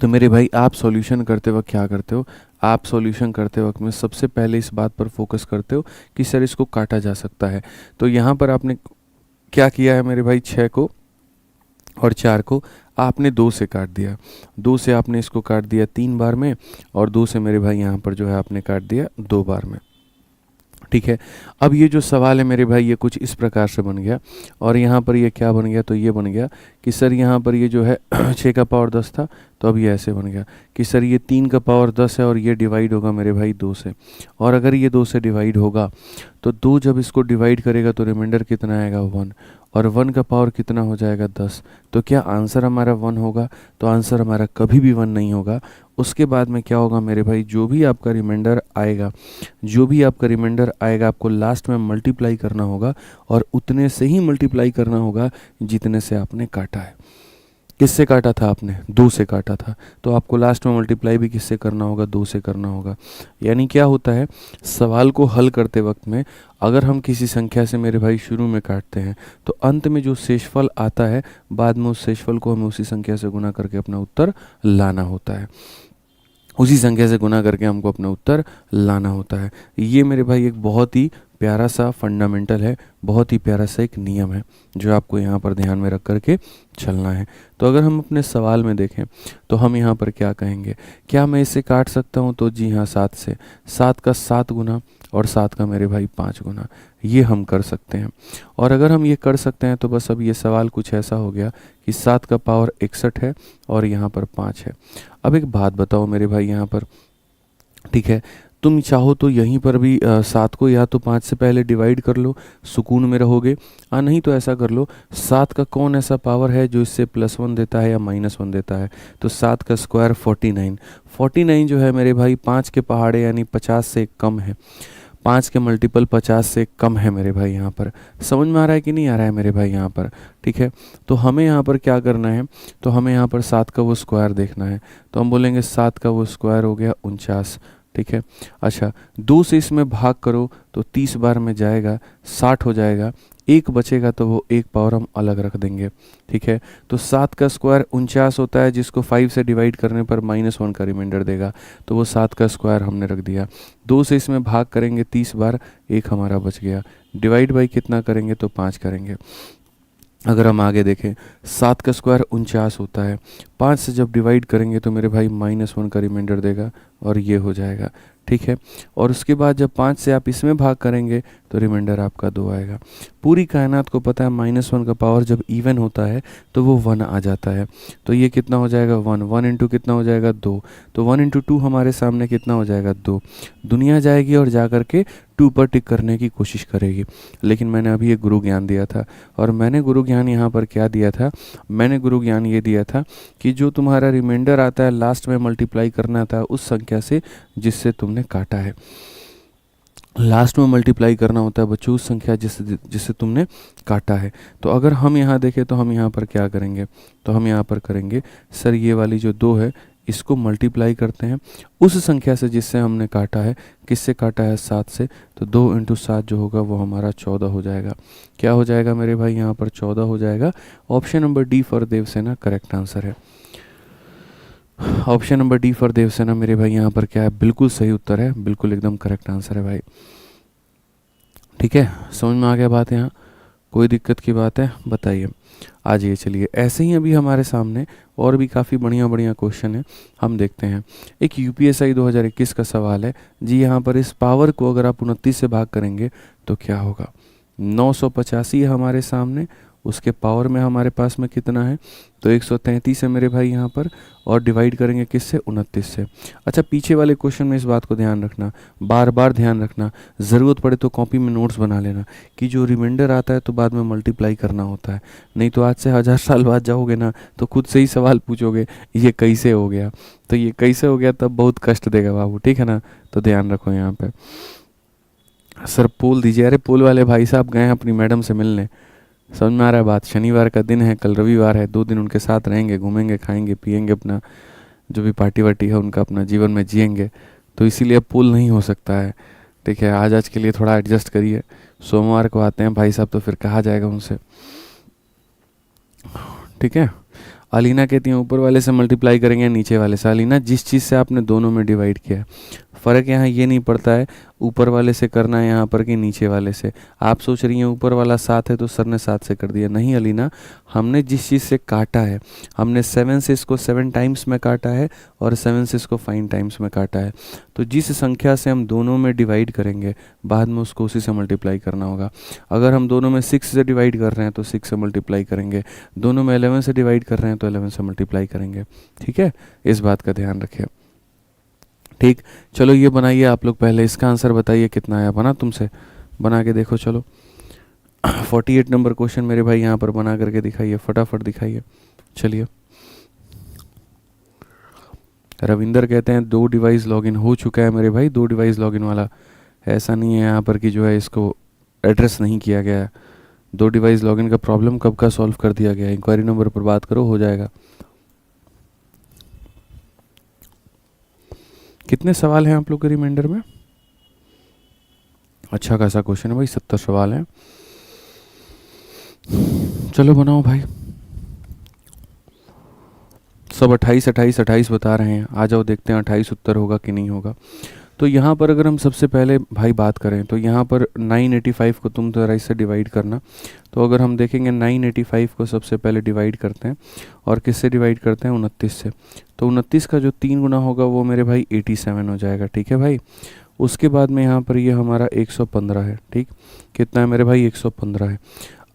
तो मेरे भाई आप सॉल्यूशन करते वक्त क्या करते हो, आप सॉल्यूशन करते वक्त में सबसे पहले इस बात पर फोकस करते हो कि सर इसको काटा जा सकता है। तो यहाँ पर आपने क्या किया है मेरे भाई, 6 को और 4 को आपने 2 से काट दिया, 2 से आपने इसको काट दिया 3 बार में, और 2 से मेरे भाई यहाँ पर जो है आपने काट दिया 2 बार में, ठीक है। अब ये जो सवाल है मेरे भाई ये कुछ इस प्रकार से बन गया, और यहाँ पर ये क्या बन गया, तो ये बन गया कि सर यहाँ पर ये जो है 6 का पावर 10 था, तो अब ये ऐसे बन गया कि सर ये 3 का पावर 10 है और ये डिवाइड होगा मेरे भाई 2 से, और अगर ये 2 से डिवाइड होगा तो 2 जब इसको डिवाइड करेगा तो रिमाइंडर कितना आएगा, 1, और 1 का पावर कितना हो जाएगा, 10। तो क्या आंसर हमारा 1 होगा, तो आंसर हमारा कभी भी 1 नहीं होगा। उसके बाद में क्या होगा मेरे भाई, जो भी आपका रिमाइंडर आएगा, जो भी आपका रिमाइंडर आएगा आपको लास्ट में मल्टीप्लाई करना होगा, और उतने से ही मल्टीप्लाई करना होगा जितने से आपने काटा है। किससे काटा था आपने, 2 से काटा था, तो आपको लास्ट में मल्टीप्लाई भी किससे करना होगा, 2 से करना होगा। यानी क्या होता है, सवाल को हल करते वक्त में अगर हम किसी संख्या से मेरे भाई शुरू में काटते हैं तो अंत में जो शेषफल आता है बाद में उस शेषफल को हमें उसी संख्या से गुना करके अपना उत्तर लाना होता है, उसी संख्या से गुना करके हमको अपना उत्तर लाना होता है। ये मेरे भाई एक बहुत ही प्यारा सा फंडामेंटल है, बहुत ही प्यारा सा एक नियम है जो आपको यहाँ पर ध्यान में रख करके चलना है। तो अगर हम अपने सवाल में देखें तो हम यहाँ पर क्या कहेंगे, क्या मैं इसे काट सकता हूँ, तो जी हाँ 7 से, 7 का 7 गुना और 7 का मेरे भाई 5 गुना, ये हम कर सकते हैं। और अगर हम ये कर सकते हैं तो बस अब ये सवाल कुछ ऐसा हो गया कि 7 का पावर 61 है और यहाँ पर 5 है। अब एक बात बताओ मेरे भाई यहाँ पर, ठीक है, तुम चाहो तो यहीं पर भी 7 को या तो 5 से पहले डिवाइड कर लो, सुकून में रहोगे, नहीं तो ऐसा कर लो 7 का कौन ऐसा पावर है जो इससे +1 देता है या -1 देता है, तो 7 का स्क्वायर 49, 49 जो है मेरे भाई 5 के पहाड़े यानी 50 से कम है, 5 के मल्टीपल 50 से कम है मेरे भाई। यहाँ पर समझ में आ रहा है कि नहीं आ रहा है मेरे भाई यहाँ पर, ठीक है। तो हमें यहाँ पर क्या करना है, तो हमें यहाँ पर 7 का वो स्क्वायर देखना है, तो हम बोलेंगे 7 का वो स्क्वायर हो गया 49, ठीक है। अच्छा 2 से इसमें भाग करो तो 30 बार में जाएगा 60 हो जाएगा, एक बचेगा तो वो एक पावर हम अलग रख देंगे, ठीक है। तो 7 का स्क्वायर 49 होता है, जिसको 5 से डिवाइड करने पर -1 का रिमाइंडर देगा, तो वो 7 का स्क्वायर हमने रख दिया। 2 से इसमें भाग करेंगे 30 बार, एक हमारा बच गया। डिवाइड बाई कितना करेंगे तो 5 करेंगे। अगर हम आगे देखें, 7 का स्क्वायर 49 होता है, 5 से जब डिवाइड करेंगे तो मेरे भाई -1 का रिमाइंडर देगा और ये हो जाएगा, ठीक है। और उसके बाद जब 5 से आप इसमें भाग करेंगे तो रिमाइंडर आपका 2 आएगा। पूरी कायनात को पता है -1 का पावर जब इवन होता है तो वो 1 आ जाता है। तो ये कितना हो जाएगा 1, 1 इंटू कितना हो जाएगा 2, तो 1 इंटू 2 हमारे सामने कितना हो जाएगा 2। दुनिया जाएगी और जा कर के 2 पर टिक करने की कोशिश करेगी। लेकिन मैंने अभी एक गुरु ज्ञान दिया था, और मैंने गुरु ज्ञान यहाँ पर क्या दिया था, मैंने गुरु ज्ञान ये दिया था कि जो तुम्हारा रिमाइंडर आता है लास्ट में मल्टीप्लाई करना था उस संख्या से जिससे तुमने काटा है। लास्ट में मल्टीप्लाई करना होता है बच्चों उस संख्या जिससे तुमने काटा है। तो अगर हम यहाँ देखें तो हम यहाँ पर क्या करेंगे, तो हम यहाँ पर करेंगे सर ये वाली जो 2 है इसको मल्टीप्लाई करते हैं उस संख्या से जिससे हमने काटा है। किससे काटा है 7 से, तो 2 इंटू 7 जो होगा वो हमारा 14 हो जाएगा। क्या हो जाएगा मेरे भाई यहाँ पर 14 हो जाएगा। Option number D for Devsena correct answer है। Option number D for Devsena मेरे भाई यहाँ पर क्या है, बिल्कुल सही उत्तर है, बिल्कुल एकदम करेक्ट आंसर है भाई। ठीक है, समझ में आ गया बात, यहाँ कोई दिक्कत की बात है बताइए। आ जाइए, चलिए ऐसे ही अभी हमारे सामने और भी काफ़ी बढ़िया बढ़िया क्वेश्चन है, हम देखते हैं। एक यूपीएससी 2021 का सवाल है जी। यहाँ पर इस पावर को अगर आप 29 से भाग करेंगे तो क्या होगा। 985 है हमारे सामने, उसके पावर में हमारे पास में कितना है तो 133 है मेरे भाई यहाँ पर, और डिवाइड करेंगे किससे 29 से। अच्छा, पीछे वाले क्वेश्चन में इस बात को ध्यान रखना, बार बार ध्यान रखना, ज़रूरत पड़े तो कॉपी में नोट्स बना लेना कि जो रिमाइंडर आता है तो बाद में मल्टीप्लाई करना होता है। नहीं तो आज से 1000 साल बाद जाओगे ना तो खुद से ही सवाल पूछोगे ये कैसे हो गया, तो ये कैसे हो गया तब बहुत कष्ट देगा बाबू, ठीक है ना। तो ध्यान रखो यहाँ पर। सर पोल दीजिए, अरे पोल वाले भाई साहब गए हैं अपनी मैडम से मिलने, समझ में आ रहा है बात। शनिवार का दिन है, कल रविवार है, 2 दिन उनके साथ रहेंगे, घूमेंगे, खाएंगे, पिएंगे, अपना जो भी पार्टी वार्टी है उनका अपना जीवन में जिएंगे। तो इसीलिए पुल नहीं हो सकता है, ठीक है। आज के लिए थोड़ा एडजस्ट करिए, सोमवार को आते हैं भाई साहब तो फिर कहा जाएगा उनसे, ठीक है। अलीना कहती हैं ऊपर वाले से मल्टीप्लाई करेंगे नीचे वाले से। अलीना, जिस चीज़ से आपने दोनों में डिवाइड किया, फ़र्क यहाँ ये नहीं पड़ता है ऊपर वाले से करना है यहाँ पर कि नीचे वाले से। आप सोच रही हैं ऊपर वाला 7 है तो सर ने 7 से कर दिया, नहीं अलीना, हमने जिस चीज़ से काटा है, हमने 7 से इसको 7 टाइम्स में काटा है और 7 से इसको 5 टाइम्स में काटा है। तो जिस संख्या से हम दोनों में डिवाइड करेंगे बाद में उसको उसी से मल्टीप्लाई करना होगा। अगर हम दोनों में 6 से डिवाइड कर रहे हैं तो 6 से मल्टीप्लाई करेंगे, दोनों में 11 से डिवाइड कर रहे हैं तो 11 से मल्टीप्लाई करेंगे, ठीक है। इस बात का ध्यान रखिए, ठीक। चलो ये बनाइए आप लोग, पहले इसका आंसर बताइए कितना आया, बना तुमसे, बना के देखो। चलो 48 नंबर क्वेश्चन मेरे भाई यहाँ पर बना करके दिखाइए, फटाफट दिखाइए। चलिए, रविंदर कहते हैं 2 डिवाइस लॉगिन हो चुका है मेरे भाई, 2 डिवाइस लॉगिन वाला। ऐसा नहीं है यहाँ पर कि जो है इसको एड्रेस नहीं किया गया है। 2 डिवाइस लॉगिन का प्रॉब्लम कब का सॉल्व कर दिया गया है, इंक्वायरी नंबर पर बात करो, हो जाएगा। कितने सवाल हैं आप लोग के रिमाइंडर में? अच्छा खासा क्वेश्चन है भाई, 70 सवाल हैं। चलो बनाओ भाई, सब 28 28 28 बता रहे हैं। आ जाओ देखते हैं 28 उत्तर होगा कि नहीं होगा। तो यहाँ पर अगर हम सबसे पहले भाई बात करें तो यहाँ पर 985 को तुम ज़रा इससे डिवाइड करना। तो अगर हम देखेंगे 985 को सबसे पहले डिवाइड करते हैं, और किससे डिवाइड करते हैं 29 से। तो 29 का जो 3 गुना होगा वो मेरे भाई 87 हो जाएगा, ठीक है भाई। उसके बाद में यहाँ पर ये हमारा 115 है, ठीक। कितना है मेरे भाई 115 है।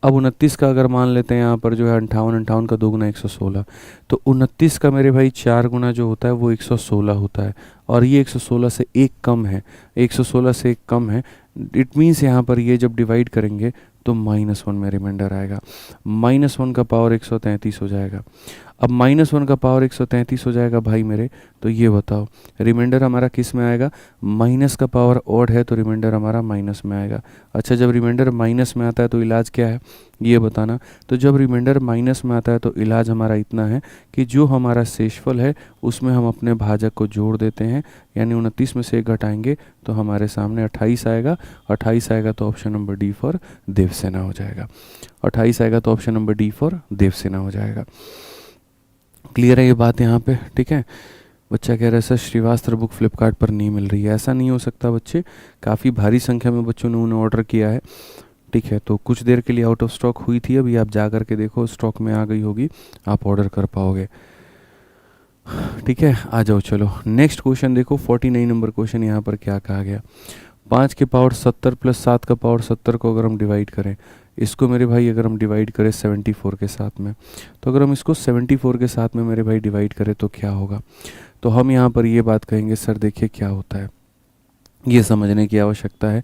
अब 29 का अगर मान लेते हैं यहाँ पर जो है 58 का 2 गुना 116, तो 29 का मेरे भाई 4 गुना जो होता है वो 116 होता है, और ये 116 से 1 कम है, 116 से 1 कम है। इट मीन्स यहाँ पर ये जब डिवाइड करेंगे तो -1 में रिमाइंडर आएगा, -1 का पावर 133 हो जाएगा। अब -1 का पावर 133 हो जाएगा भाई मेरे। तो ये बताओ रिमाइंडर हमारा किस में आएगा, माइनस का पावर ऑड है तो रिमाइंडर हमारा माइनस में आएगा। अच्छा, जब रिमाइंडर माइनस में आता है तो इलाज क्या है ये बताना। तो जब रिमाइंडर माइनस में आता है तो इलाज हमारा इतना है कि जो हमारा शेषफल है उसमें हम अपने भाजक को जोड़ देते हैं, यानी 29 में से 1 घटाएंगे तो हमारे सामने 28 आएगा। 28 आएगा तो option number D for Devasena हो जाएगा। 28 आएगा तो option number D for Devasena हो जाएगा। क्लियर है ये बात यहाँ पे, ठीक है। बच्चा कह रहा है सर श्रीवास्त्र बुक फ्लिपकार्ट पर नहीं मिल रही है। ऐसा नहीं हो सकता बच्चे, काफ़ी भारी संख्या में बच्चों ने उन्हें ऑर्डर किया है, ठीक है। तो कुछ देर के लिए आउट ऑफ स्टॉक हुई थी, अभी आप जा कर के देखो स्टॉक में आ गई होगी, आप ऑर्डर कर पाओगे, ठीक है। आ जाओ चलो नेक्स्ट क्वेश्चन देखो, 49 नंबर क्वेश्चन। यहाँ पर क्या कहा गया, 5 के पावर 70 प्लस 7 का पावर 70 को अगर हम डिवाइड करें, इसको मेरे भाई अगर हम डिवाइड करें 74 के साथ में, तो अगर हम इसको 74 के साथ में मेरे भाई डिवाइड करें तो क्या होगा। तो हम यहाँ पर ये बात कहेंगे सर देखिए क्या होता है, ये समझने की आवश्यकता है।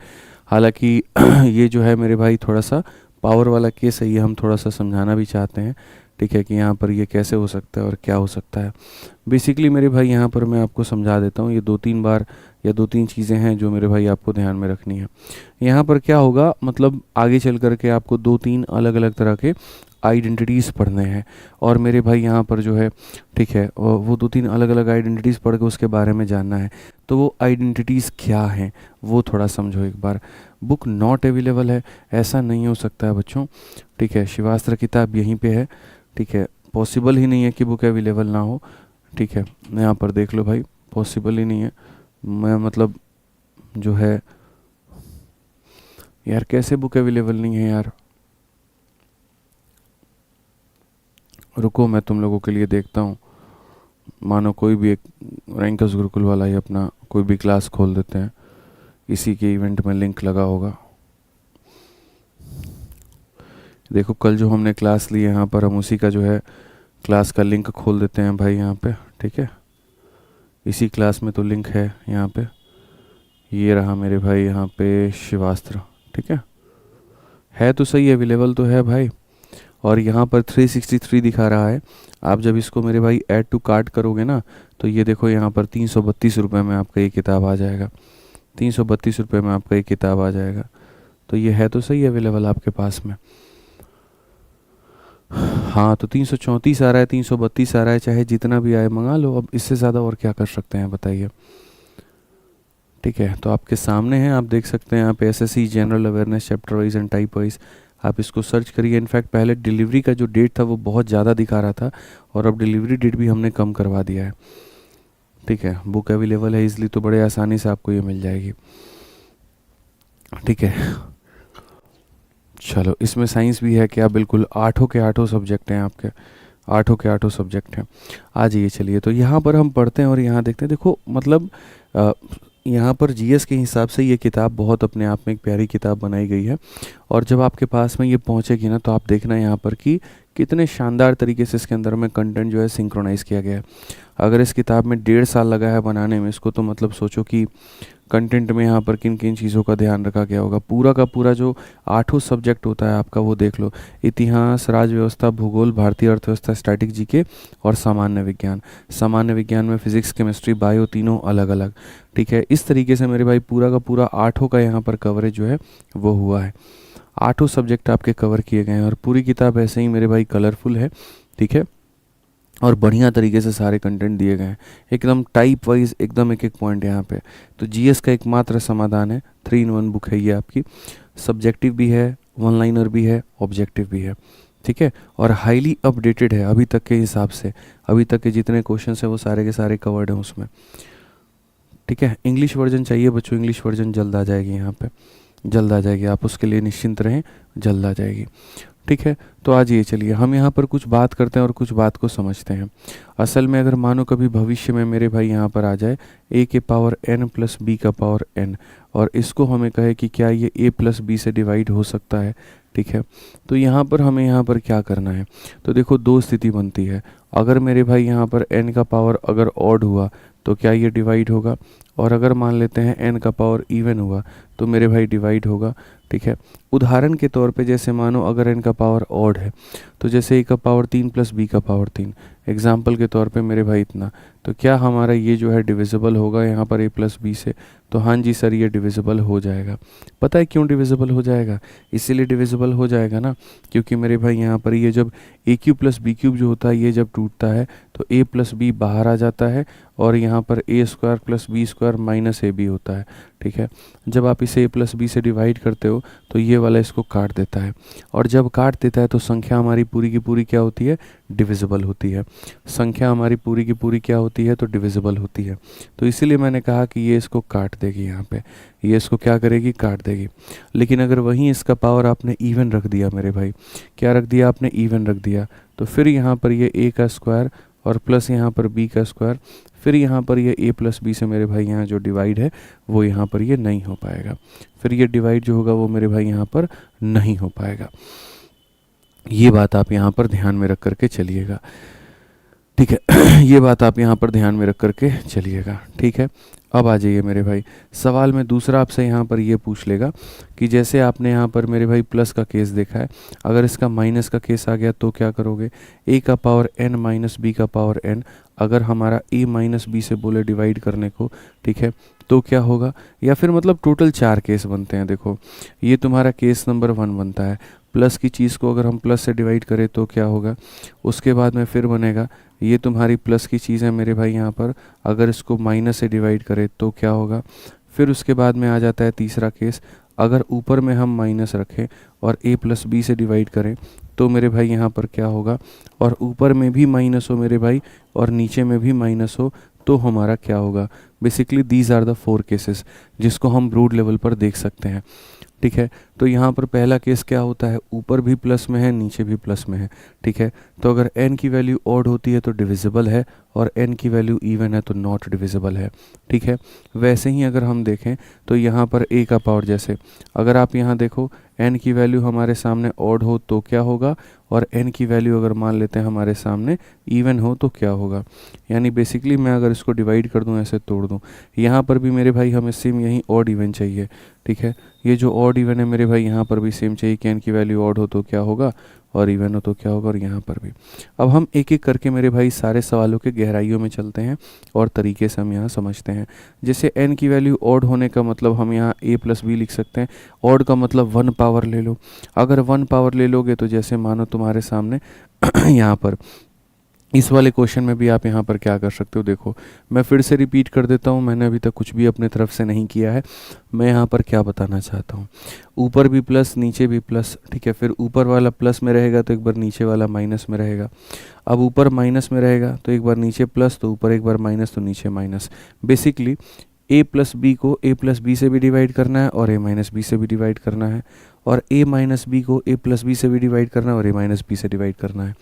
हालांकि ये जो है मेरे भाई थोड़ा सा पावर वाला केस है, ये हम थोड़ा सा समझाना भी चाहते हैं, ठीक है, कि यहाँ पर ये कैसे हो सकता है और क्या हो सकता है। बेसिकली मेरे भाई यहाँ पर मैं आपको समझा देता हूँ, ये 2-3 बार या 2-3 चीज़ें हैं जो मेरे भाई आपको ध्यान में रखनी है। यहाँ पर क्या होगा, मतलब आगे चल कर के आपको 2-3 अलग अलग तरह के आइडेंटिटीज़ पढ़ने हैं, और मेरे भाई यहाँ पर जो है, ठीक है, वो 2-3 अलग अलग आइडेंटिटीज़ पढ़ के उसके बारे में जानना है। तो वो आइडेंटिटीज़ क्या हैं वो थोड़ा समझो एक बार। बुक नॉट अवेलेबल है, ऐसा नहीं हो सकता है बच्चों, ठीक है। शिवास्त्र किताब यहीं पे है, ठीक है, पॉसिबल ही नहीं है कि बुक अवेलेबल ना हो, ठीक है। यहाँ पर देख लो भाई, पॉसिबल ही नहीं है। मैं मतलब जो है यार, कैसे बुक अवेलेबल नहीं है यार, रुको मैं तुम लोगों के लिए देखता हूँ। मानो कोई भी एक रैंकस गुरुकुल वाला ही अपना कोई भी क्लास खोल देते हैं, इसी के इवेंट में लिंक लगा होगा। देखो कल जो हमने क्लास ली है यहाँ पर हम उसी का जो है क्लास का लिंक खोल देते हैं भाई यहाँ पे, ठीक है। इसी क्लास में तो लिंक है यहाँ पे, ये रहा मेरे भाई यहाँ पे शिवास्त्र, ठीक है तो सही, अवेलेबल तो है भाई। और यहाँ पर 363 दिखा रहा है। आप जब इसको मेरे भाई ऐड टू कार्ट करोगे ना, तो ये देखो यहाँ पर 332 रुपये में आपका ये किताब आ जाएगा, 332 रुपये में आपका ये किताब आ जाएगा। तो ये है तो सही अवेलेबल आपके पास में। हाँ तो 334 आ रहा है, 332 आ रहा है, चाहे जितना भी आए मंगा लो, अब इससे ज़्यादा और क्या कर सकते हैं बताइए, ठीक है। तो आपके सामने है, आप देख सकते हैं यहाँ पे SSC general awareness chapter wise and type wise, आप इसको सर्च करिए। इनफैक्ट पहले डिलीवरी का जो डेट था वो बहुत ज़्यादा दिखा रहा था, और अब डिलीवरी डेट भी हमने कम करवा दिया है, ठीक है। बुक अवेलेबल है इसलिए तो बड़े आसानी से आपको ये मिल जाएगी, ठीक है। चलो इसमें साइंस भी है क्या, बिल्कुल 8 के 8 सब्जेक्ट हैं आपके, 8 के 8 सब्जेक्ट हैं। आ जाइए चलिए, तो यहाँ पर हम पढ़ते हैं और यहाँ देखते हैं। देखो मतलब यहाँ पर जीएस के हिसाब से ये किताब बहुत अपने आप में एक प्यारी किताब बनाई गई है, और जब आपके पास में ये पहुँचेगी ना तो आप देखना यहाँ पर कि कितने शानदार तरीके से इसके अंदर में कंटेंट जो है सिंक्रोनाइज़ किया गया है। अगर इस किताब में 1.5 साल लगा है बनाने में इसको, तो मतलब सोचो कि कंटेंट में यहाँ पर किन किन चीज़ों का ध्यान रखा गया होगा। पूरा का पूरा जो 8 सब्जेक्ट होता है आपका वो देख लो, इतिहास, राज व्यवस्था, भूगोल, भारतीय अर्थव्यवस्था, स्टैटिक जीके और सामान्य विज्ञान। सामान्य विज्ञान में फिजिक्स, केमिस्ट्री, बायो तीनों अलग अलग, ठीक है। इस तरीके से मेरे भाई पूरा का पूरा 8 का यहाँ पर कवरेज जो है वो हुआ है। 8 सब्जेक्ट आपके कवर किए गए हैं, और पूरी किताब ऐसे ही मेरे भाई कलरफुल है, ठीक है, और बढ़िया तरीके से सारे कंटेंट दिए गए हैं, एकदम टाइप वाइज, एकदम एक एक पॉइंट यहाँ पे। तो जीएस का एकमात्र समाधान है, 3-in-1 बुक है ये आपकी, सब्जेक्टिव भी है, वन लाइनर भी है, ऑब्जेक्टिव भी है, ठीक है, और हाईली अपडेटेड है अभी तक के हिसाब से। अभी तक के जितने क्वेश्चन हैं वो सारे के सारे कवर्ड हैं उसमें, ठीक है। इंग्लिश वर्जन चाहिए बच्चों, इंग्लिश वर्जन जल्द आ जाएगी, यहाँ पे जल्द आ जाएगी, आप उसके लिए निश्चिंत रहें, जल्द आ जाएगी, ठीक है। तो आज ये चलिए हम यहाँ पर कुछ बात करते हैं और कुछ बात को समझते हैं। असल में अगर मानो कभी भविष्य में मेरे भाई यहाँ पर आ जाए a के पावर n प्लस b का पावर n, और इसको हमें कहे कि क्या ये a प्लस b से डिवाइड हो सकता है, ठीक है। तो यहाँ पर हमें यहाँ पर क्या करना है, तो देखो दो स्थिति बनती है। अगर मेरे भाई यहाँ पर n का पावर अगर ऑड हुआ तो क्या ये डिवाइड होगा, और अगर मान लेते हैं n का पावर इवन हुआ तो मेरे भाई डिवाइड होगा, ठीक है। उदाहरण के तौर पे जैसे मानो अगर n का पावर ऑड है तो जैसे a का पावर 3 प्लस b का पावर 3, एग्जाम्पल के तौर पे मेरे भाई इतना, तो क्या हमारा ये जो है डिविजिबल होगा यहाँ पर a प्लस बी से? तो हाँ जी सर, ये डिविजिबल हो जाएगा। पता है क्यों डिविजिबल हो जाएगा? इसीलिए डिविजिबल हो जाएगा ना क्योंकि मेरे भाई यहाँ पर ये जब ए क्यूब प्लस बी क्यूब जो होता है ये जब टूटता है तो a प्लस बी बाहर आ जाता है और यहाँ पर a square plus B square minus A B होता है, ठीक है। जब आप इसे a प्लस बी से डिवाइड करते हो तो ये वाला इसको काट देता है, और जब काट देता है तो संख्या हमारी पूरी की पूरी क्या होती है? डिविजिबल होती है। संख्या हमारी पूरी की पूरी क्या होती है? तो डिविजिबल होती है। तो इसीलिए मैंने कहा कि ये इसको काट देगी, यहाँ पे ये इसको क्या करेगी? काट देगी। लेकिन अगर वहीं इसका पावर आपने इवन रख दिया मेरे भाई, क्या रख दिया आपने? इवन रख दिया, तो फिर यहाँ पर ये a का स्क्वायर और प्लस यहाँ पर b का स्क्वायर, फिर यहाँ पर ये a प्लस बी से मेरे भाई यहाँ जो डिवाइड है वो यहाँ पर ये नहीं हो पाएगा। फिर ये डिवाइड जो होगा वो मेरे भाई यहाँ पर नहीं हो पाएगा। ये बात आप यहाँ पर ध्यान में रख करके चलिएगा, ठीक है। ये बात आप यहाँ पर ध्यान में रख करके चलिएगा, ठीक है। अब आ जाइए मेरे भाई, सवाल में दूसरा आपसे यहाँ पर ये पूछ लेगा कि जैसे आपने यहाँ पर मेरे भाई प्लस का केस देखा है, अगर इसका माइनस का केस आ गया तो क्या करोगे? a का पावर n माइनस b का पावर n, अगर हमारा a माइनस बी से बोले डिवाइड करने को, ठीक है, तो क्या होगा? या फिर मतलब टोटल 4 केस बनते हैं। देखो ये तुम्हारा केस नंबर 1 बनता है, प्लस की चीज़ को अगर हम प्लस से डिवाइड करें तो क्या होगा? उसके बाद में फिर बनेगा ये तुम्हारी प्लस की चीज़ है मेरे भाई यहाँ पर, अगर इसको माइनस से डिवाइड करें तो क्या होगा? फिर उसके बाद में आ जाता है तीसरा केस, अगर ऊपर में हम माइनस रखें और a प्लस बी से डिवाइड करें तो मेरे भाई यहाँ पर क्या होगा? और ऊपर में भी माइनस हो मेरे भाई और नीचे में भी माइनस हो तो हमारा क्या होगा? Basically these are the 4 cases जिसको हम ब्रूड लेवल पर देख सकते हैं, ठीक है। तो यहाँ पर पहला केस क्या होता है? ऊपर भी प्लस में है, नीचे भी प्लस में है, ठीक है। तो अगर n की वैल्यू ऑड होती है तो डिविजिबल है और n की वैल्यू इवन है तो नॉट डिविजिबल है, ठीक है। वैसे ही अगर हम देखें तो यहाँ पर a का पावर, जैसे अगर आप यहाँ देखो n की वैल्यू हमारे सामने ऑड हो तो क्या होगा, और n की वैल्यू अगर मान लेते हैं हमारे सामने इवन हो तो क्या होगा? यानी बेसिकली मैं अगर इसको डिवाइड कर दूं, ऐसे तोड़ दूं, यहाँ पर भी मेरे भाई हमें सेम यही ऑड इवन चाहिए, ठीक है। ये जो ऑड इवन है मेरे भाई यहाँ पर भी सेम चाहिए कि n की वैल्यू ऑड हो तो क्या होगा और इवन हो तो क्या होगा, और यहाँ पर भी। अब हम एक एक करके मेरे भाई सारे सवालों के गहराइयों में चलते हैं और तरीके से हम यहाँ समझते हैं। जैसे n की वैल्यू ऑड होने का मतलब हम यहाँ a प्लस बी लिख सकते हैं। ऑड का मतलब 1 पावर ले लो, अगर 1 पावर ले लोगे तो जैसे मानो तुम्हारे सामने यहाँ पर इस वाले क्वेश्चन में भी आप यहाँ पर क्या कर सकते हो? देखो मैं फिर से रिपीट कर देता हूँ, मैंने अभी तक कुछ भी अपने तरफ से नहीं किया है। मैं यहाँ पर क्या बताना चाहता हूँ, ऊपर भी प्लस नीचे भी प्लस, ठीक है। फिर ऊपर वाला प्लस में रहेगा तो एक बार नीचे वाला माइनस में रहेगा। अब ऊपर माइनस में रहेगा तो एक बार नीचे प्लस, तो ऊपर एक बार माइनस तो नीचे minus. Basically a plus B को a प्लस बी से भी डिवाइड करना है और a माइनस बी से भी डिवाइड करना है, और a माइनस बी को a प्लस बी से भी डिवाइड करना है और a माइनस बी से डिवाइड करना है,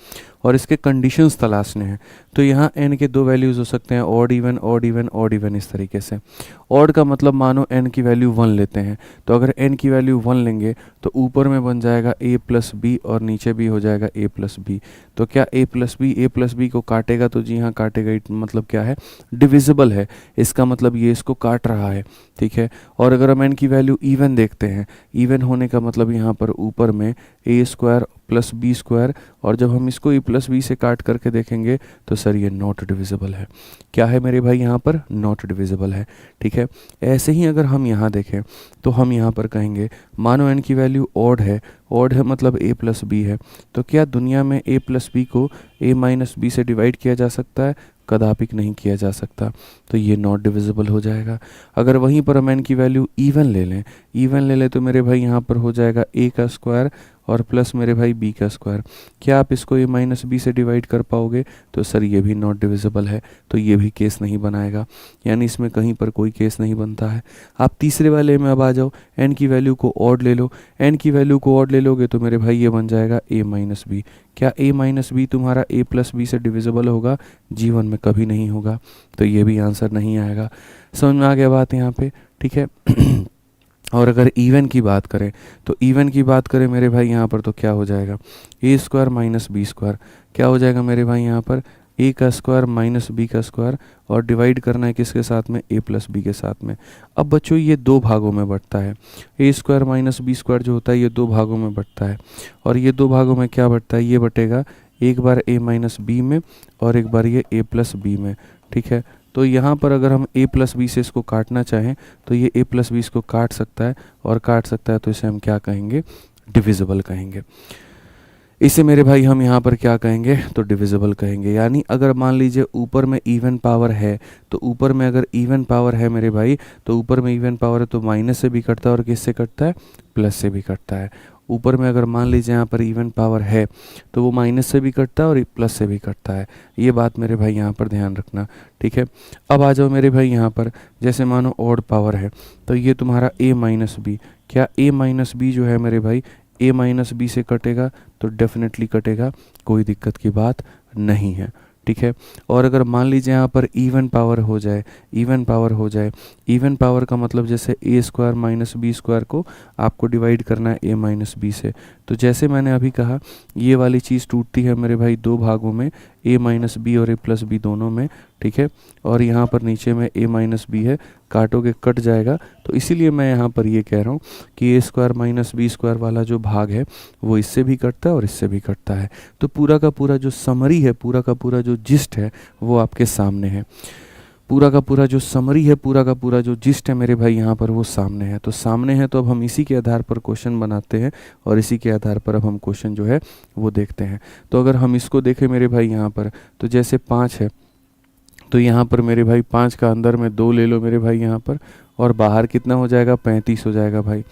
और इसके कंडीशंस तलाशने हैं। तो यहाँ n के 2 वैल्यूज़ हो सकते हैं, odd even odd even odd even, इस तरीके से। ऑड का मतलब मानो n की वैल्यू 1 लेते हैं, तो अगर n की वैल्यू 1 लेंगे तो ऊपर में बन जाएगा a प्लस बी और नीचे भी हो जाएगा a प्लस बी। तो क्या a प्लस बी को काटेगा? तो जी हाँ काटेगा। मतलब क्या है? डिविजिबल है, इसका मतलब ये इसको काट रहा है, ठीक है। और अगर हम n की वैल्यू इवन देखते हैं, इवन होने का मतलब यहाँ पर ऊपर में a square plus B square, और जब हम इसको a प्लस बी से काट करके देखेंगे तो सर ये नॉट डिविजिबल है। क्या है मेरे भाई? यहाँ पर नॉट डिविजिबल है, ठीक है। ऐसे ही अगर हम यहाँ देखें तो हम यहाँ पर कहेंगे मानो n की वैल्यू ऑड है, ऑड है मतलब a प्लस बी है, तो क्या दुनिया में a प्लस बी को a माइनस बी से डिवाइड किया जा सकता है? कदापिक नहीं किया जा सकता, तो ये नॉट डिविजिबल हो जाएगा। अगर वहीं पर हम n की वैल्यू इवन ले लें तो मेरे भाई यहाँ पर हो जाएगा a का स्क्वायर और प्लस मेरे भाई b का स्क्वायर। क्या आप इसको a माइनस बी से डिवाइड कर पाओगे? तो सर ये भी नॉट डिविजिबल है, तो ये भी केस नहीं बनाएगा, यानी इसमें कहीं पर कोई केस नहीं बनता है। आप तीसरे वाले में अब आ जाओ, n की वैल्यू को ऑड ले लो, n की वैल्यू को ऑड ले लोगे तो मेरे भाई ये बन जाएगा a माइनस बी। क्या a माइनस बी तुम्हारा a प्लस बी से डिविजिबल होगा? जीवन में कभी नहीं होगा, तो ये भी आंसर नहीं आएगा। समझ में आ गया बात यहाँ पे, ठीक है। और अगर इवन की बात करें तो इवन की बात करें मेरे भाई यहाँ पर तो क्या हो जाएगा? a square minus B square. क्या हो जाएगा मेरे भाई यहाँ पर? ए का स्क्वायर माइनस बी का स्क्वायर और डिवाइड करना है किसके साथ में, ए प्लस बी के साथ में। अब बच्चों ये दो भागों में बंटता है, ए स्क्वायर माइनस बी स्क्वायर जो होता है ये दो भागों में बंटता है। और ये दो भागों में क्या बंटता है, ये बटेगा एक बार ए माइनस बी में और एक बार ये ए प्लस बी में। ठीक है, तो यहाँ पर अगर हम a प्लस बी से इसको काटना चाहें तो ये a प्लस बी इसको काट सकता है, और काट सकता है तो इसे हम क्या कहेंगे, डिविजिबल कहेंगे। इसे मेरे भाई हम यहाँ पर क्या कहेंगे, तो डिविजिबल कहेंगे। यानी अगर मान लीजिए ऊपर में इवन पावर है, तो ऊपर में अगर इवन पावर है मेरे भाई, तो ऊपर में इवन पावर है तो माइनस से भी कटता है और किससे कटता है, प्लस से भी कटता है। ऊपर में अगर मान लीजिए यहाँ पर इवन पावर है तो वो माइनस से भी कटता है और प्लस से भी कटता है। ये बात मेरे भाई यहाँ पर ध्यान रखना। ठीक है, अब आ जाओ मेरे भाई यहाँ पर, जैसे मानो ऑड पावर है तो ये तुम्हारा a माइनस बी, क्या a माइनस बी जो है मेरे भाई a माइनस बी से कटेगा, तो डेफिनेटली कटेगा, कोई दिक्कत की बात नहीं है। ठीक है, और अगर मान लीजिए यहाँ पर इवन पावर हो जाए, इवन पावर हो जाए, इवन पावर का मतलब जैसे ए स्क्वायर माइनस बी स्क्वायर को आपको डिवाइड करना है ए माइनस बी से, तो जैसे मैंने अभी कहा ये वाली चीज़ टूटती है मेरे भाई दो भागों में, ए माइनस बी और ए प्लस बी दोनों में। ठीक है, और यहाँ पर नीचे में ए माइनस बी है, काटोगे कट जाएगा, तो इसीलिए मैं यहाँ पर ये कह रहा हूँ कि ए स्क्वायर माइनस बी स्क्वायर वाला जो भाग है वो इससे भी कटता है और इससे भी कटता है। तो पूरा का पूरा जो समरी है, पूरा का पूरा जो जिस्ट है वो आपके सामने है। पूरा का पूरा जो समरी है, पूरा का पूरा जो जिस्ट है मेरे भाई यहाँ पर वो सामने है। तो सामने है तो अब हम इसी के आधार पर क्वेश्चन बनाते हैं और इसी के आधार पर अब हम क्वेश्चन जो है वो देखते हैं। तो अगर हम इसको देखें मेरे भाई यहाँ पर, तो जैसे 5 है तो यहाँ पर मेरे भाई 5 का अंदर में 2 ले लो मेरे भाई यहाँ पर, और बाहर कितना हो जाएगा, 35 हो जाएगा भाई।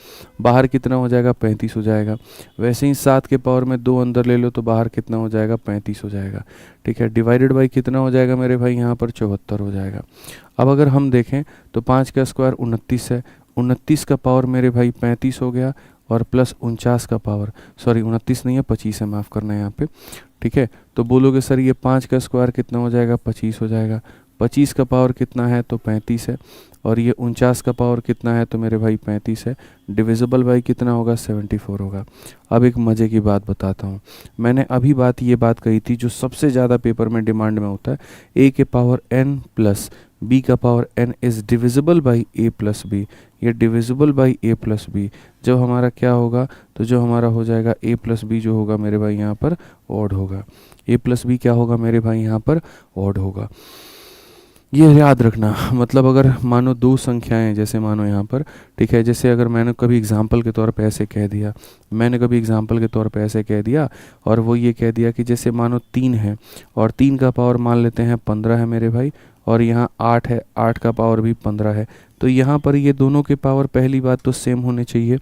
बाहर कितना हो जाएगा, 35 हो जाएगा। वैसे ही 7 के पावर में 2 अंदर ले लो तो बाहर कितना हो जाएगा, 35 हो जाएगा। ठीक है, डिवाइडेड बाई कितना हो जाएगा मेरे भाई यहाँ पर, 74 हो जाएगा। अब अगर हम देखें तो 5 का स्क्वायर 29 है, 29 का पावर मेरे भाई 35 हो गया, और प्लस 49 का पावर, सॉरी 29 नहीं है 25 है, माफ़ करना है यहाँ पे। ठीक है, तो बोलोगे सर ये 5 का स्क्वायर कितना हो जाएगा, 25 हो जाएगा। 25 का पावर कितना है, तो 35 है, और ये 49 का पावर कितना है, तो मेरे भाई 35 है। डिविजिबल बाई कितना होगा, 74 होगा। अब एक मज़े की बात बताता हूँ, मैंने अभी ये बात कही थी जो सबसे ज़्यादा पेपर में डिमांड में होता है, a के पावर n प्लस b का power n is divisible by a plus b। ये divisible by a plus b जब हमारा क्या होगा, तो जो हमारा हो जाएगा a प्लस b जो होगा मेरे भाई यहाँ पर ऑड होगा। a प्लस b क्या होगा मेरे भाई यहाँ पर, ऑड होगा। ये याद रखना, मतलब अगर मानो दो संख्याएं, जैसे मानो यहाँ पर, ठीक है, जैसे अगर मैंने कभी एग्जाम्पल के तौर पे ऐसे कह दिया, और वो ये कह दिया कि जैसे मानो 3 है और 3 का पावर मान लेते हैं 15 है मेरे भाई, और यहाँ 8 है, 8 का पावर भी 15 है, तो यहाँ पर ये दोनों के पावर पहली बात तो सेम होने चाहिए,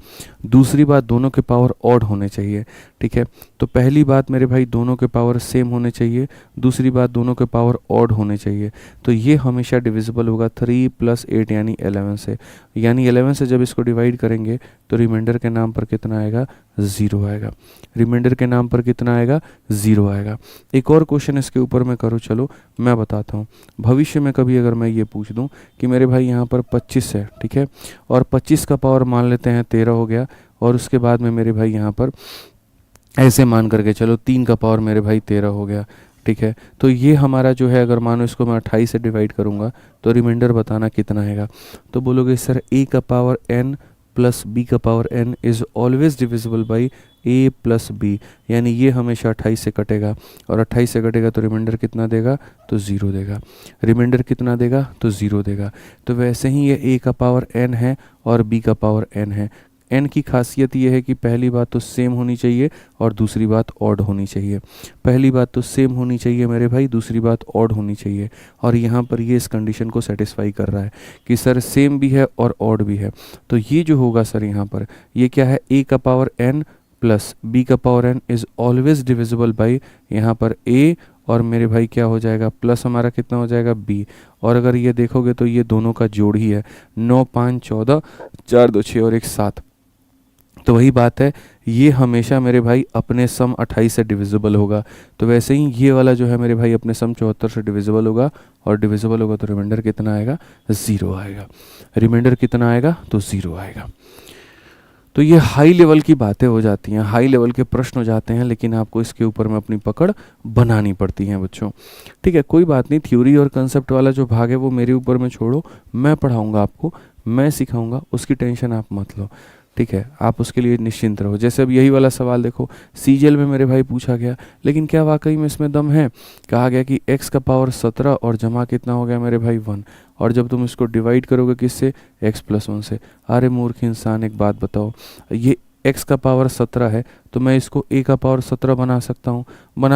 दूसरी बात दोनों के पावर ऑड होने चाहिए। ठीक है, तो पहली बात मेरे भाई दोनों के पावर सेम होने चाहिए, दूसरी बात दोनों के पावर ऑड होने चाहिए। तो ये हमेशा डिविजिबल होगा 3 + 8 यानी 11 से, यानी 11 से जब इसको डिवाइड करेंगे तो रिमाइंडर के नाम पर कितना आएगा, 0 आएगा। रिमाइंडर के नाम पर कितना आएगा, 0 आएगा। एक और क्वेश्चन इसके ऊपर मैं करूँ, चलो मैं बताता हूँ। भविष्य में कभी अगर मैं ये पूछ दूँ कि मेरे भाई यहाँ पर 25 है, ठीक है, और 25 का पावर मान लेते हैं 13 हो गया, और उसके बाद में मेरे भाई यहाँ पर ऐसे मान करके चलो 3 का पावर मेरे भाई 13 हो गया। ठीक है, तो ये हमारा जो है, अगर मानो इसको मैं 28 से डिवाइड करूँगा तो रिमाइंडर बताना कितना आएगा। तो बोलोगे सर a का पावर n प्लस b का power n is always divisible by a plus b, यानी ये हमेशा 28 से कटेगा, और 28 से कटेगा तो रिमाइंडर कितना देगा, तो 0 देगा। रिमाइंडर कितना देगा, तो 0 देगा। तो वैसे ही ये a का पावर n है और b का पावर n है। n की खासियत ये है कि पहली बात तो सेम होनी चाहिए और दूसरी बात ऑड होनी चाहिए। पहली बात तो सेम होनी चाहिए मेरे भाई, दूसरी बात ऑड होनी चाहिए, और यहाँ पर ये इस कंडीशन को सेटिस्फाई कर रहा है कि सर सेम भी है और ऑड भी है। तो ये जो होगा सर यहाँ पर, ये क्या है, a का पावर n प्लस b का power n is always divisible by यहाँ पर a, और मेरे भाई क्या हो जाएगा, प्लस हमारा कितना हो जाएगा, b। और अगर ये देखोगे तो ये दोनों का जोड़ ही है, 9 5 14, 4 2 6 और 1 7। तो वही बात है, ये हमेशा मेरे भाई अपने सम 28 से डिविजिबल होगा। तो वैसे ही ये वाला जो है मेरे भाई अपने सम 74 से डिविजिबल होगा, और डिविजिबल होगा तो रिमाइंडर कितना आएगा, 0 आएगा। रिमाइंडर कितना आएगा, तो 0 आएगा। तो ये हाई लेवल की बातें हो जाती हैं, हाई लेवल के प्रश्न हो जाते हैं, लेकिन आपको इसके ऊपर में अपनी पकड़ बनानी पड़ती है बच्चों। ठीक है, कोई बात नहीं, थ्योरी और कंसेप्ट वाला जो भाग है वो मेरे ऊपर में छोड़ो, मैं पढ़ाऊँगा आपको, मैं सिखाऊँगा, उसकी टेंशन आप मत लो। ठीक है, आप उसके लिए निश्चिंत रहो। जैसे अब यही वाला सवाल देखो, सीजीएल में मेरे भाई पूछा गया, लेकिन क्या वाकई में इसमें दम है? कहा गया कि x का पावर 17 और जमा कितना हो गया मेरे भाई 1, और जब तुम इसको डिवाइड करोगे किससे, x+1 से। अरे मूर्ख इंसान, एक बात बताओ, ये x का पावर 17 है तो मैं इसको a का पावर 17 बना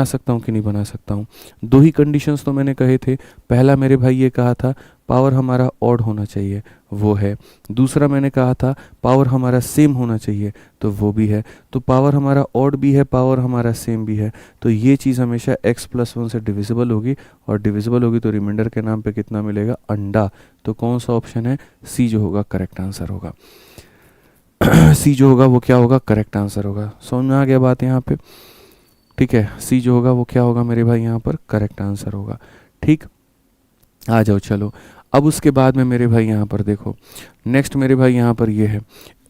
सकता हूँ कि नहीं बना सकता हूँ? दो ही कंडीशंस तो मैंने कहे थे। पहला मेरे भाई ये कहा था पावर हमारा ऑड होना चाहिए, वो है। दूसरा मैंने कहा था पावर हमारा सेम होना चाहिए, तो वो भी है। तो पावर हमारा ऑड भी है, पावर हमारा सेम भी है, तो ये चीज़ हमेशा x+1 से डिविजिबल होगी, और डिविजिबल होगी तो रिमाइंडर के नाम पे कितना मिलेगा, अंडा। तो कौन सा ऑप्शन है, सी जो होगा करेक्ट आंसर होगा। सी जो होगा वो क्या होगा, करेक्ट आंसर होगा। समझ में आ गया बात यहाँ पे? ठीक है, सी जो होगा वो क्या होगा मेरे भाई यहाँ पर, करेक्ट आंसर होगा। ठीक, आ जाओ चलो। अब उसके बाद में मेरे भाई यहाँ पर देखो, नेक्स्ट मेरे भाई यहाँ पर ये है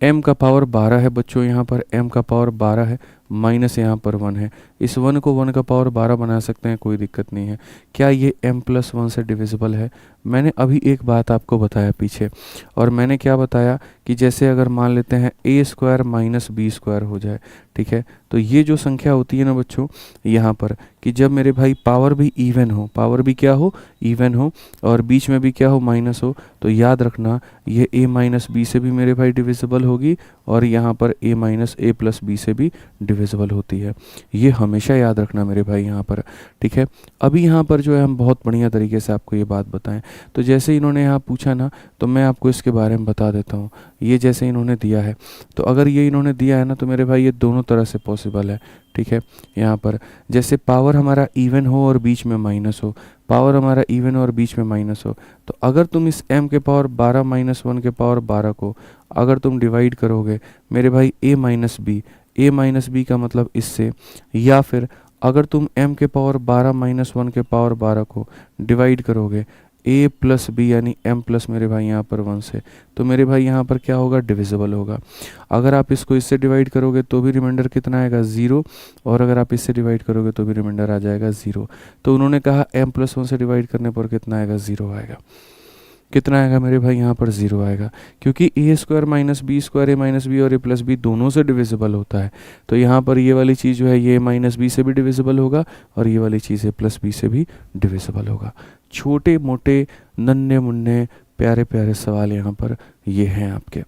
m का पावर 12 है बच्चों, यहाँ पर m का पावर 12 है, माइनस यहाँ पर 1 है। इस 1 को 1 का पावर 12 बना सकते हैं, कोई दिक्कत नहीं है। क्या ये m+1 से डिविजिबल है? मैंने अभी एक बात आपको बताया पीछे, और मैंने क्या बताया कि जैसे अगर मान लेते हैं a² माइनस b² हो जाए, ठीक है, तो ये जो संख्या होती है ना बच्चों यहाँ पर, कि जब मेरे भाई पावर भी इवन हो, पावर भी क्या हो, इवन हो, और बीच में भी क्या हो, माइनस हो, तो याद रखना ये a माइनस बी से भी मेरे भाई डिविजिबल होगी, और यहाँ पर a minus a plus B से भी डिविजिबल होती है। ये हमेशा याद रखना मेरे भाई यहाँ पर। ठीक है, अभी यहाँ पर जो है हम बहुत बढ़िया तरीके से आपको ये बात बताएं। तो जैसे इन्होंने यहाँ पूछा ना, तो मैं आपको इसके बारे में बता देता हूँ। ये जैसे इन्होंने दिया है, तो अगर ये इन्होंने दिया है ना, तो मेरे भाई ये दोनों तरह से पॉसिबल है। ठीक है, यहाँ पर जैसे पावर हमारा इवन हो और बीच में माइनस हो, पावर हमारा इवन और बीच में माइनस हो, तो अगर तुम इस m के पावर 12 माइनस 1 के पावर 12 को अगर तुम डिवाइड करोगे मेरे भाई a माइनस बी का मतलब इससे, या फिर अगर तुम m के पावर 12 माइनस 1 के पावर 12 को डिवाइड करोगे a प्लस बी यानी m प्लस मेरे भाई यहाँ पर 1 से, तो मेरे भाई यहाँ पर क्या होगा, डिविजिबल होगा। अगर आप इसको इससे डिवाइड करोगे तो भी रिमाइंडर कितना आएगा, 0, और अगर आप इससे डिवाइड करोगे तो भी रिमाइंडर आ जाएगा 0। तो उन्होंने कहा m+1 से डिवाइड करने पर कितना आएगा, 0 आएगा। कितना आएगा मेरे भाई यहाँ पर, 0 आएगा, क्योंकि a² minus b² a minus B और a प्लस बी दोनों से डिविजिबल होता है। तो यहाँ पर ये वाली चीज़ जो है ये माइनस बी से भी डिविजिबल होगा, और ये वाली चीज़ a प्लस बी से भी डिविजिबल होगा। छोटे मोटे नन्हे मुन्ने प्यारे प्यारे सवाल यहाँ पर ये हैं आपके।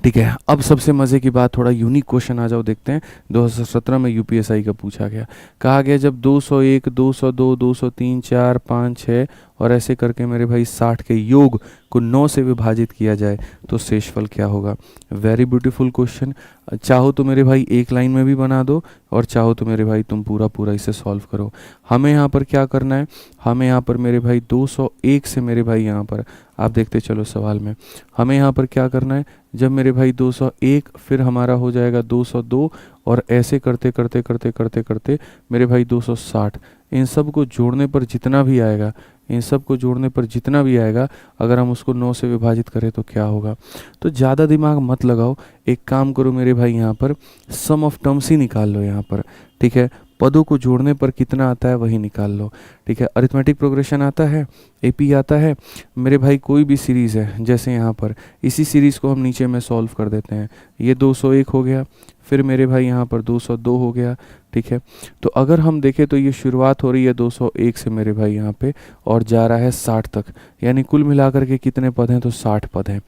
ठीक है, अब सबसे मज़े की बात, थोड़ा यूनिक क्वेश्चन आ जाओ देखते हैं। 2017 में यूपीएसआई का पूछा गया, कहा गया जब 201, 202, 203, 4, 5, 6 और ऐसे करके मेरे भाई 60 के योग को 9 से विभाजित किया जाए तो शेषफल क्या होगा। Very beautiful question. चाहो तो मेरे भाई एक लाइन में भी बना दो, और चाहो तो मेरे भाई तुम पूरा पूरा इसे सॉल्व करो। हमें यहाँ पर क्या करना है, हमें यहाँ पर मेरे भाई 201 से मेरे भाई यहाँ पर आप देखते चलो सवाल में, हमें यहाँ पर क्या करना है, जब मेरे भाई 201 फिर हमारा हो जाएगा 202, और ऐसे करते करते करते करते करते मेरे भाई 260, इन सब को जोड़ने पर जितना भी आएगा, इन सब को जोड़ने पर जितना भी आएगा, अगर हम उसको 9 से विभाजित करें तो क्या होगा। तो ज़्यादा दिमाग मत लगाओ, एक काम करो मेरे भाई, यहाँ पर सम ऑफ टर्म्स ही निकाल लो यहाँ पर। ठीक है, पदों को जोड़ने पर कितना आता है वही निकाल लो। ठीक है, अरिथमेटिक प्रोग्रेशन आता है, एपी आता है मेरे भाई, कोई भी सीरीज़ है, जैसे यहाँ पर इसी सीरीज़ को हम नीचे में सॉल्व कर देते हैं। ये 201 हो गया, फिर मेरे भाई यहाँ पर 202 हो गया। ठीक है, तो अगर हम देखें तो ये शुरुआत हो रही है 201 से मेरे भाई यहाँ पे, और जा रहा है 60 तक, यानी कुल मिलाकर के कितने पद हैं, तो 60 पद हैं।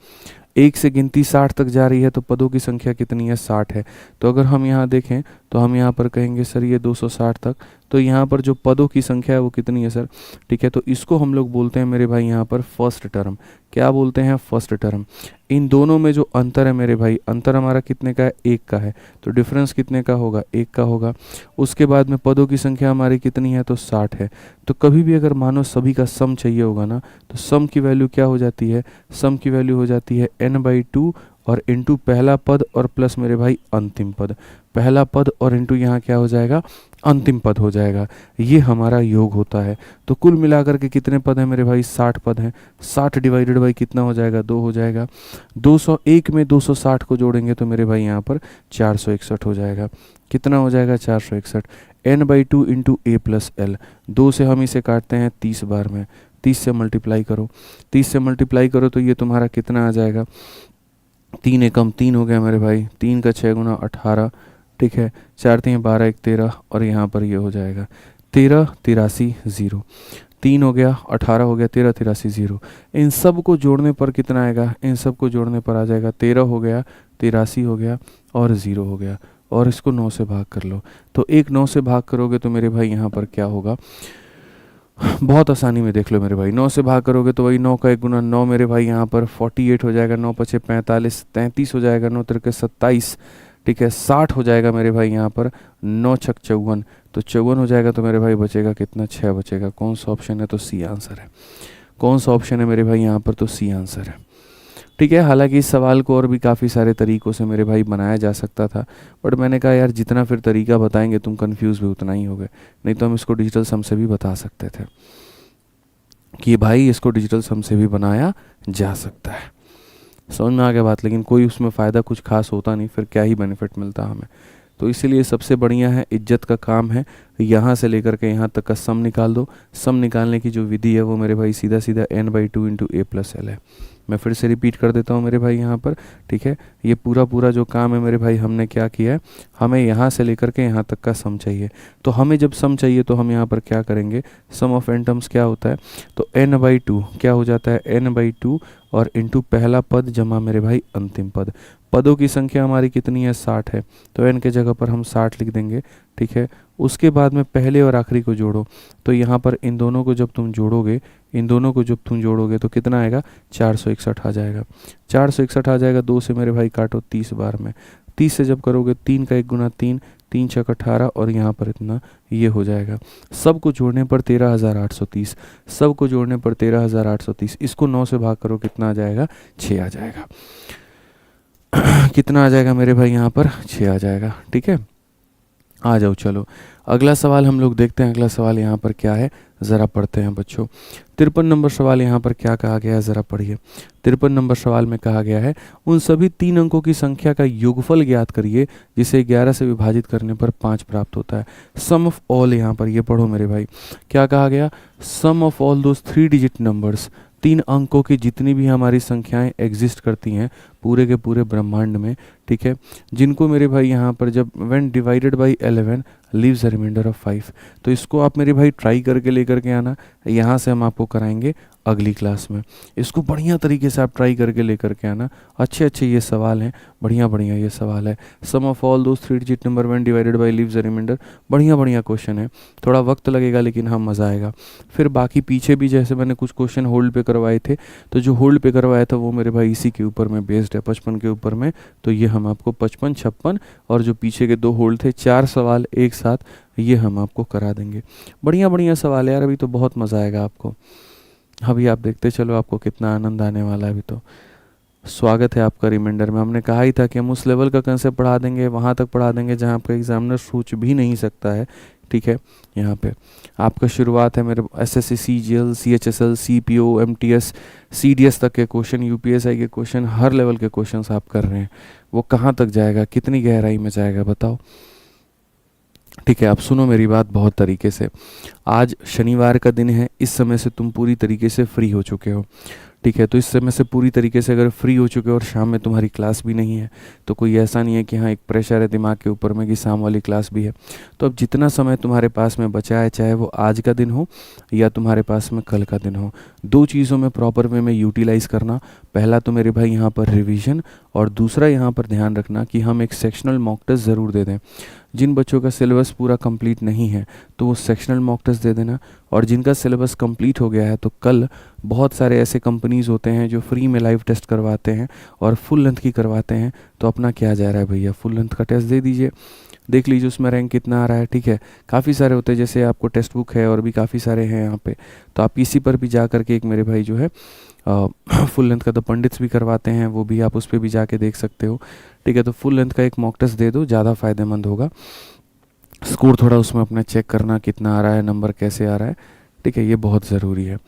1 से गिनती 60 तक जा रही है, तो पदों की संख्या कितनी है, 60 है। तो अगर हम यहाँ देखें तो हम यहाँ पर कहेंगे सर ये 260 तक, तो यहाँ पर जो पदों की संख्या है वो कितनी है सर। ठीक है, तो इसको हम लोग बोलते हैं मेरे भाई यहाँ पर फर्स्ट टर्म। क्या बोलते हैं, फर्स्ट टर्म। इन दोनों में जो अंतर है मेरे भाई, अंतर हमारा कितने का है, 1 का है, तो डिफरेंस कितने का होगा, 1 का होगा। उसके बाद में पदों की संख्या हमारी कितनी है, तो 60 है। तो कभी भी अगर मानो सभी का सम चाहिए होगा ना, तो सम की वैल्यू क्या हो जाती है, सम की वैल्यू हो जाती है n/2 और इंटू पहला पद और प्लस मेरे भाई अंतिम पद, पहला पद और इंटू यहाँ क्या हो जाएगा, अंतिम पद हो जाएगा। ये हमारा योग होता है। तो कुल मिलाकर के कितने पद हैं मेरे भाई, 60 पद हैं। 60 डिवाइडेड बाई कितना हो जाएगा, 2 हो जाएगा। 201 में 260 को जोड़ेंगे तो मेरे भाई यहाँ पर 461 हो जाएगा। कितना हो जाएगा, 461। n/2 इंटू ए प्लस एल, 2 से हम इसे काटते हैं 30 बार में, 30 से मल्टीप्लाई करो, 30 से मल्टीप्लाई करो तो ये तुम्हारा कितना आ जाएगा, 3 एकम 3 हो गया मेरे भाई, 3 का 6 गुना 18, ठीक है, 4 3 12 1 13, और यहाँ पर ये हो जाएगा 13 83 0। 3 हो गया, 18 हो गया, 13 83 0। इन सब को जोड़ने पर कितना आएगा, इन सब को जोड़ने पर आ जाएगा 13 हो गया, 83 हो गया और 0 हो गया। और इसको 9 से भाग कर लो, तो एक 9 से भाग करोगे तो मेरे भाई यहाँ पर क्या होगा, बहुत आसानी में देख लो मेरे भाई, 9 से भाग करोगे तो वही 9 का 1 गुना 9 मेरे भाई यहाँ पर 48 हो जाएगा, 9 पचे 45, 33 हो जाएगा, 9 तिरके 27, ठीक है, 60 हो जाएगा मेरे भाई यहाँ पर, 9 छक 54, तो 54 हो जाएगा। तो मेरे भाई बचेगा कितना, 6 बचेगा। कौन सा ऑप्शन है, तो सी आंसर है। कौन सा ऑप्शन है मेरे भाई यहाँ पर, तो सी आंसर है। ठीक है, हालांकि इस सवाल को और भी काफ़ी सारे तरीक़ों से मेरे भाई बनाया जा सकता था, बट मैंने कहा यार जितना फिर तरीका बताएंगे तुम कंफ्यूज भी उतना ही होगे, नहीं तो हम इसको डिजिटल सम से भी बता सकते थे कि भाई इसको डिजिटल सम से भी बनाया जा सकता है। समझ में आ गया बात, लेकिन कोई उसमें फ़ायदा कुछ खास होता नहीं, फिर क्या ही बेनिफिट मिलता हमें। तो इसीलिए सबसे बढ़िया है, इज्जत का काम है, यहाँ से लेकर के यहाँ तक का सम निकाल दो। सम निकालने की जो विधि है वो मेरे भाई सीधा सीधा n/2 इंटू ए प्लस एल है। मैं फिर से रिपीट कर देता हूँ मेरे भाई यहाँ पर, ठीक है। ये पूरा जो काम है मेरे भाई हमने क्या किया है, हमें यहाँ से लेकर के यहाँ तक का सम चाहिए। तो हमें जब सम चाहिए तो हम यहाँ पर क्या करेंगे, सम ऑफ n टर्म्स क्या होता है, तो n/2 क्या हो जाता है, n/2 और इंटू पहला पद जमा मेरे भाई अंतिम पद। पदों की संख्या हमारी कितनी है, 60 है, तो n के जगह पर हम 60 लिख देंगे, ठीक है। उसके बाद में पहले और आखिरी को जोड़ो, तो यहाँ पर इन दोनों को जब तुम जोड़ोगे तो कितना आएगा, 461 आ जाएगा। 461 आ जाएगा, 2 से मेरे भाई काटो 30 बार में, 30 से जब करोगे 3 का 1 गुना 3, 3 छक 18, और यहाँ पर इतना ये हो जाएगा। सब को जोड़ने पर 13,830, सब को जोड़ने पर 13,830। इसको 9 से भाग करो, कितना आ जाएगा, 6 आ जाएगा। कितना आ जाएगा मेरे भाई यहाँ पर, 6 आ जाएगा। ठीक है, आ जाओ, चलो अगला सवाल हम लोग देखते हैं। अगला सवाल यहाँ पर क्या है, ज़रा पढ़ते हैं बच्चों। 53 नंबर सवाल यहाँ पर क्या कहा गया है, ज़रा पढ़िए। 53 नंबर सवाल में कहा गया है, उन सभी 3 अंकों की संख्या का योगफल ज्ञात करिए जिसे 11 से विभाजित करने पर 5 प्राप्त होता है। सम ऑफ ऑल, यहाँ पर ये पढ़ो मेरे भाई, क्या कहा गया, sum of all those 3 digit numbers, 3 अंकों की जितनी भी हमारी संख्याएं एग्जिस्ट करती हैं पूरे के पूरे ब्रह्मांड में, ठीक है, जिनको मेरे भाई यहाँ पर जब when divided by 11 leaves a reminder of 5, तो इसको आप मेरे भाई ट्राई करके लेकर के आना। यहाँ से हम आपको कराएंगे अगली क्लास में। इसको बढ़िया तरीके से आप ट्राई करके लेकर के आना। अच्छे ये सवाल हैं, बढ़िया ये सवाल है। Sum of all those 3 digit number when divided by leaves a remainder, बढ़िया क्वेश्चन है। थोड़ा वक्त लगेगा लेकिन हाँ मज़ा आएगा। फिर बाकी पीछे भी जैसे मैंने कुछ क्वेश्चन होल्ड पे करवाए थे, तो जो होल्ड पे करवाया था वो मेरे भाई इसी के ऊपर में बेस्ड है, 55 के ऊपर में। तो ये हम आपको 55, 56 और जो पीछे के 2 होल्ड थे, 4 सवाल एक साथ ये हम आपको करा देंगे। बढ़िया सवाल है यार, अभी तो बहुत मज़ा आएगा आपको। अभी आप देखते चलो आपको कितना आनंद आने वाला है। अभी तो स्वागत है आपका रिमाइंडर में। हमने कहा ही था कि हम उस लेवल का कंसेप्ट पढ़ा देंगे, वहाँ तक पढ़ा देंगे जहाँ आपका एग्जामिनर सोच भी नहीं सकता है। ठीक है, यहाँ पे आपका शुरुआत है मेरे SSC, CGL, CHSL, CPO, MTS, CDS तक के क्वेश्चन, UPSI के क्वेश्चन, हर लेवल के क्वेश्चन आप कर रहे हैं। वो कहाँ तक जाएगा, कितनी गहराई में जाएगा बताओ। ठीक है, आप सुनो मेरी बात बहुत तरीके से। आज शनिवार का दिन है, इस समय से तुम पूरी तरीके से फ्री हो चुके हो। ठीक है, तो इस समय से पूरी तरीके से अगर फ्री हो चुके हो और शाम में तुम्हारी क्लास भी नहीं है, तो कोई ऐसा नहीं है कि हाँ एक प्रेशर है दिमाग के ऊपर में कि शाम वाली क्लास भी है। तो अब जितना समय तुम्हारे पास में बचा है, चाहे वो आज का दिन हो या तुम्हारे पास में कल का दिन हो, 2 चीज़ों में प्रॉपर वे में यूटिलाइज़ करना। पहला तो मेरे भाई यहाँ पर रिवीजन, और दूसरा यहाँ पर ध्यान रखना कि हम एक सेक्शनल मॉक टेस्ट ज़रूर दे दें। जिन बच्चों का सिलेबस पूरा कंप्लीट नहीं है तो वो सेक्शनल मॉक टेस्ट दे देना, और जिनका सिलेबस कंप्लीट हो गया है तो कल बहुत सारे ऐसे कंपनीज़ होते हैं जो फ्री में लाइव टेस्ट करवाते हैं और फुल लेंथ की करवाते हैं। तो अपना क्या जा रहा है भैया, फुल लेंथ का टेस्ट दे दीजिए, देख लीजिए उसमें रैंक कितना आ रहा है। ठीक है, काफ़ी सारे होते हैं, जैसे आपको टेक्स्ट बुक है और भी काफ़ी सारे हैं यहाँ पे। तो आप इसी पर भी जा करके एक मेरे भाई जो है फुल लेंथ का द पंडित्स भी करवाते हैं, वो भी आप उस पर भी जाके देख सकते हो। ठीक है, तो फुल लेंथ का एक मॉक टेस्ट दे दो, ज़्यादा फ़ायदेमंद होगा। स्कोर थोड़ा उसमें अपना चेक करना, कितना आ रहा है, नंबर कैसे आ रहा है। ठीक है, ये बहुत ज़रूरी है।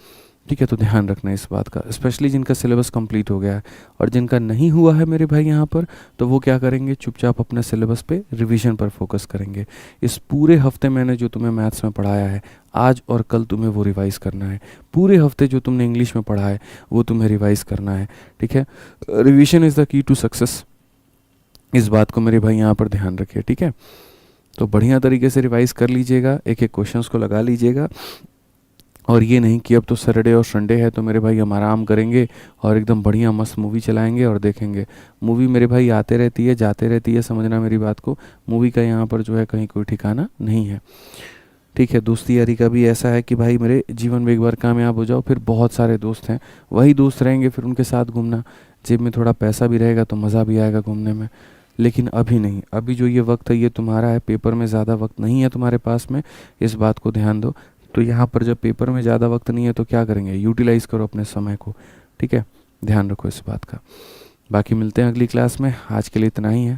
ठीक है, तो ध्यान रखना इस बात का, स्पेशली जिनका सिलेबस कंप्लीट हो गया है। और जिनका नहीं हुआ है मेरे भाई यहाँ पर, तो वो क्या करेंगे, चुपचाप अपने सिलेबस पे रिवीजन पर फोकस करेंगे। इस पूरे हफ्ते मैंने जो तुम्हें मैथ्स में पढ़ाया है, आज और कल तुम्हें वो रिवाइज़ करना है। पूरे हफ्ते जो तुमने इंग्लिश में पढ़ा है वो तुम्हें रिवाइज़ करना है। ठीक है, revision is the key to success, इस बात को मेरे भाई यहाँ पर ध्यान रखिए। ठीक है, तो बढ़िया तरीके से रिवाइज़ कर लीजिएगा, एक एक क्वेश्चंस को लगा लीजिएगा। और ये नहीं कि अब तो सैटरडे और संडे है तो मेरे भाई हम आराम करेंगे और एकदम बढ़िया मस्त मूवी चलाएंगे और देखेंगे। मूवी मेरे भाई आते रहती है जाते रहती है, समझना मेरी बात को। मूवी का यहाँ पर जो है कहीं कोई ठिकाना नहीं है। ठीक है, दोस्ती यारी का भी ऐसा है कि भाई मेरे जीवन में एक बार कामयाब हो जाओ, फिर बहुत सारे दोस्त हैं, वही दोस्त रहेंगे, फिर उनके साथ घूमना। जेब में थोड़ा पैसा भी रहेगा तो मज़ा भी आएगा घूमने में। लेकिन अभी नहीं, अभी जो ये वक्त है ये तुम्हारा है, पेपर में ज़्यादा वक्त नहीं है तुम्हारे पास में, इस बात को ध्यान दो। तो यहाँ पर जब पेपर में ज़्यादा वक्त नहीं है तो क्या करेंगे, यूटिलाइज़ करो अपने समय को। ठीक है, ध्यान रखो इस बात का। बाकी मिलते हैं अगली क्लास में, आज के लिए इतना ही है।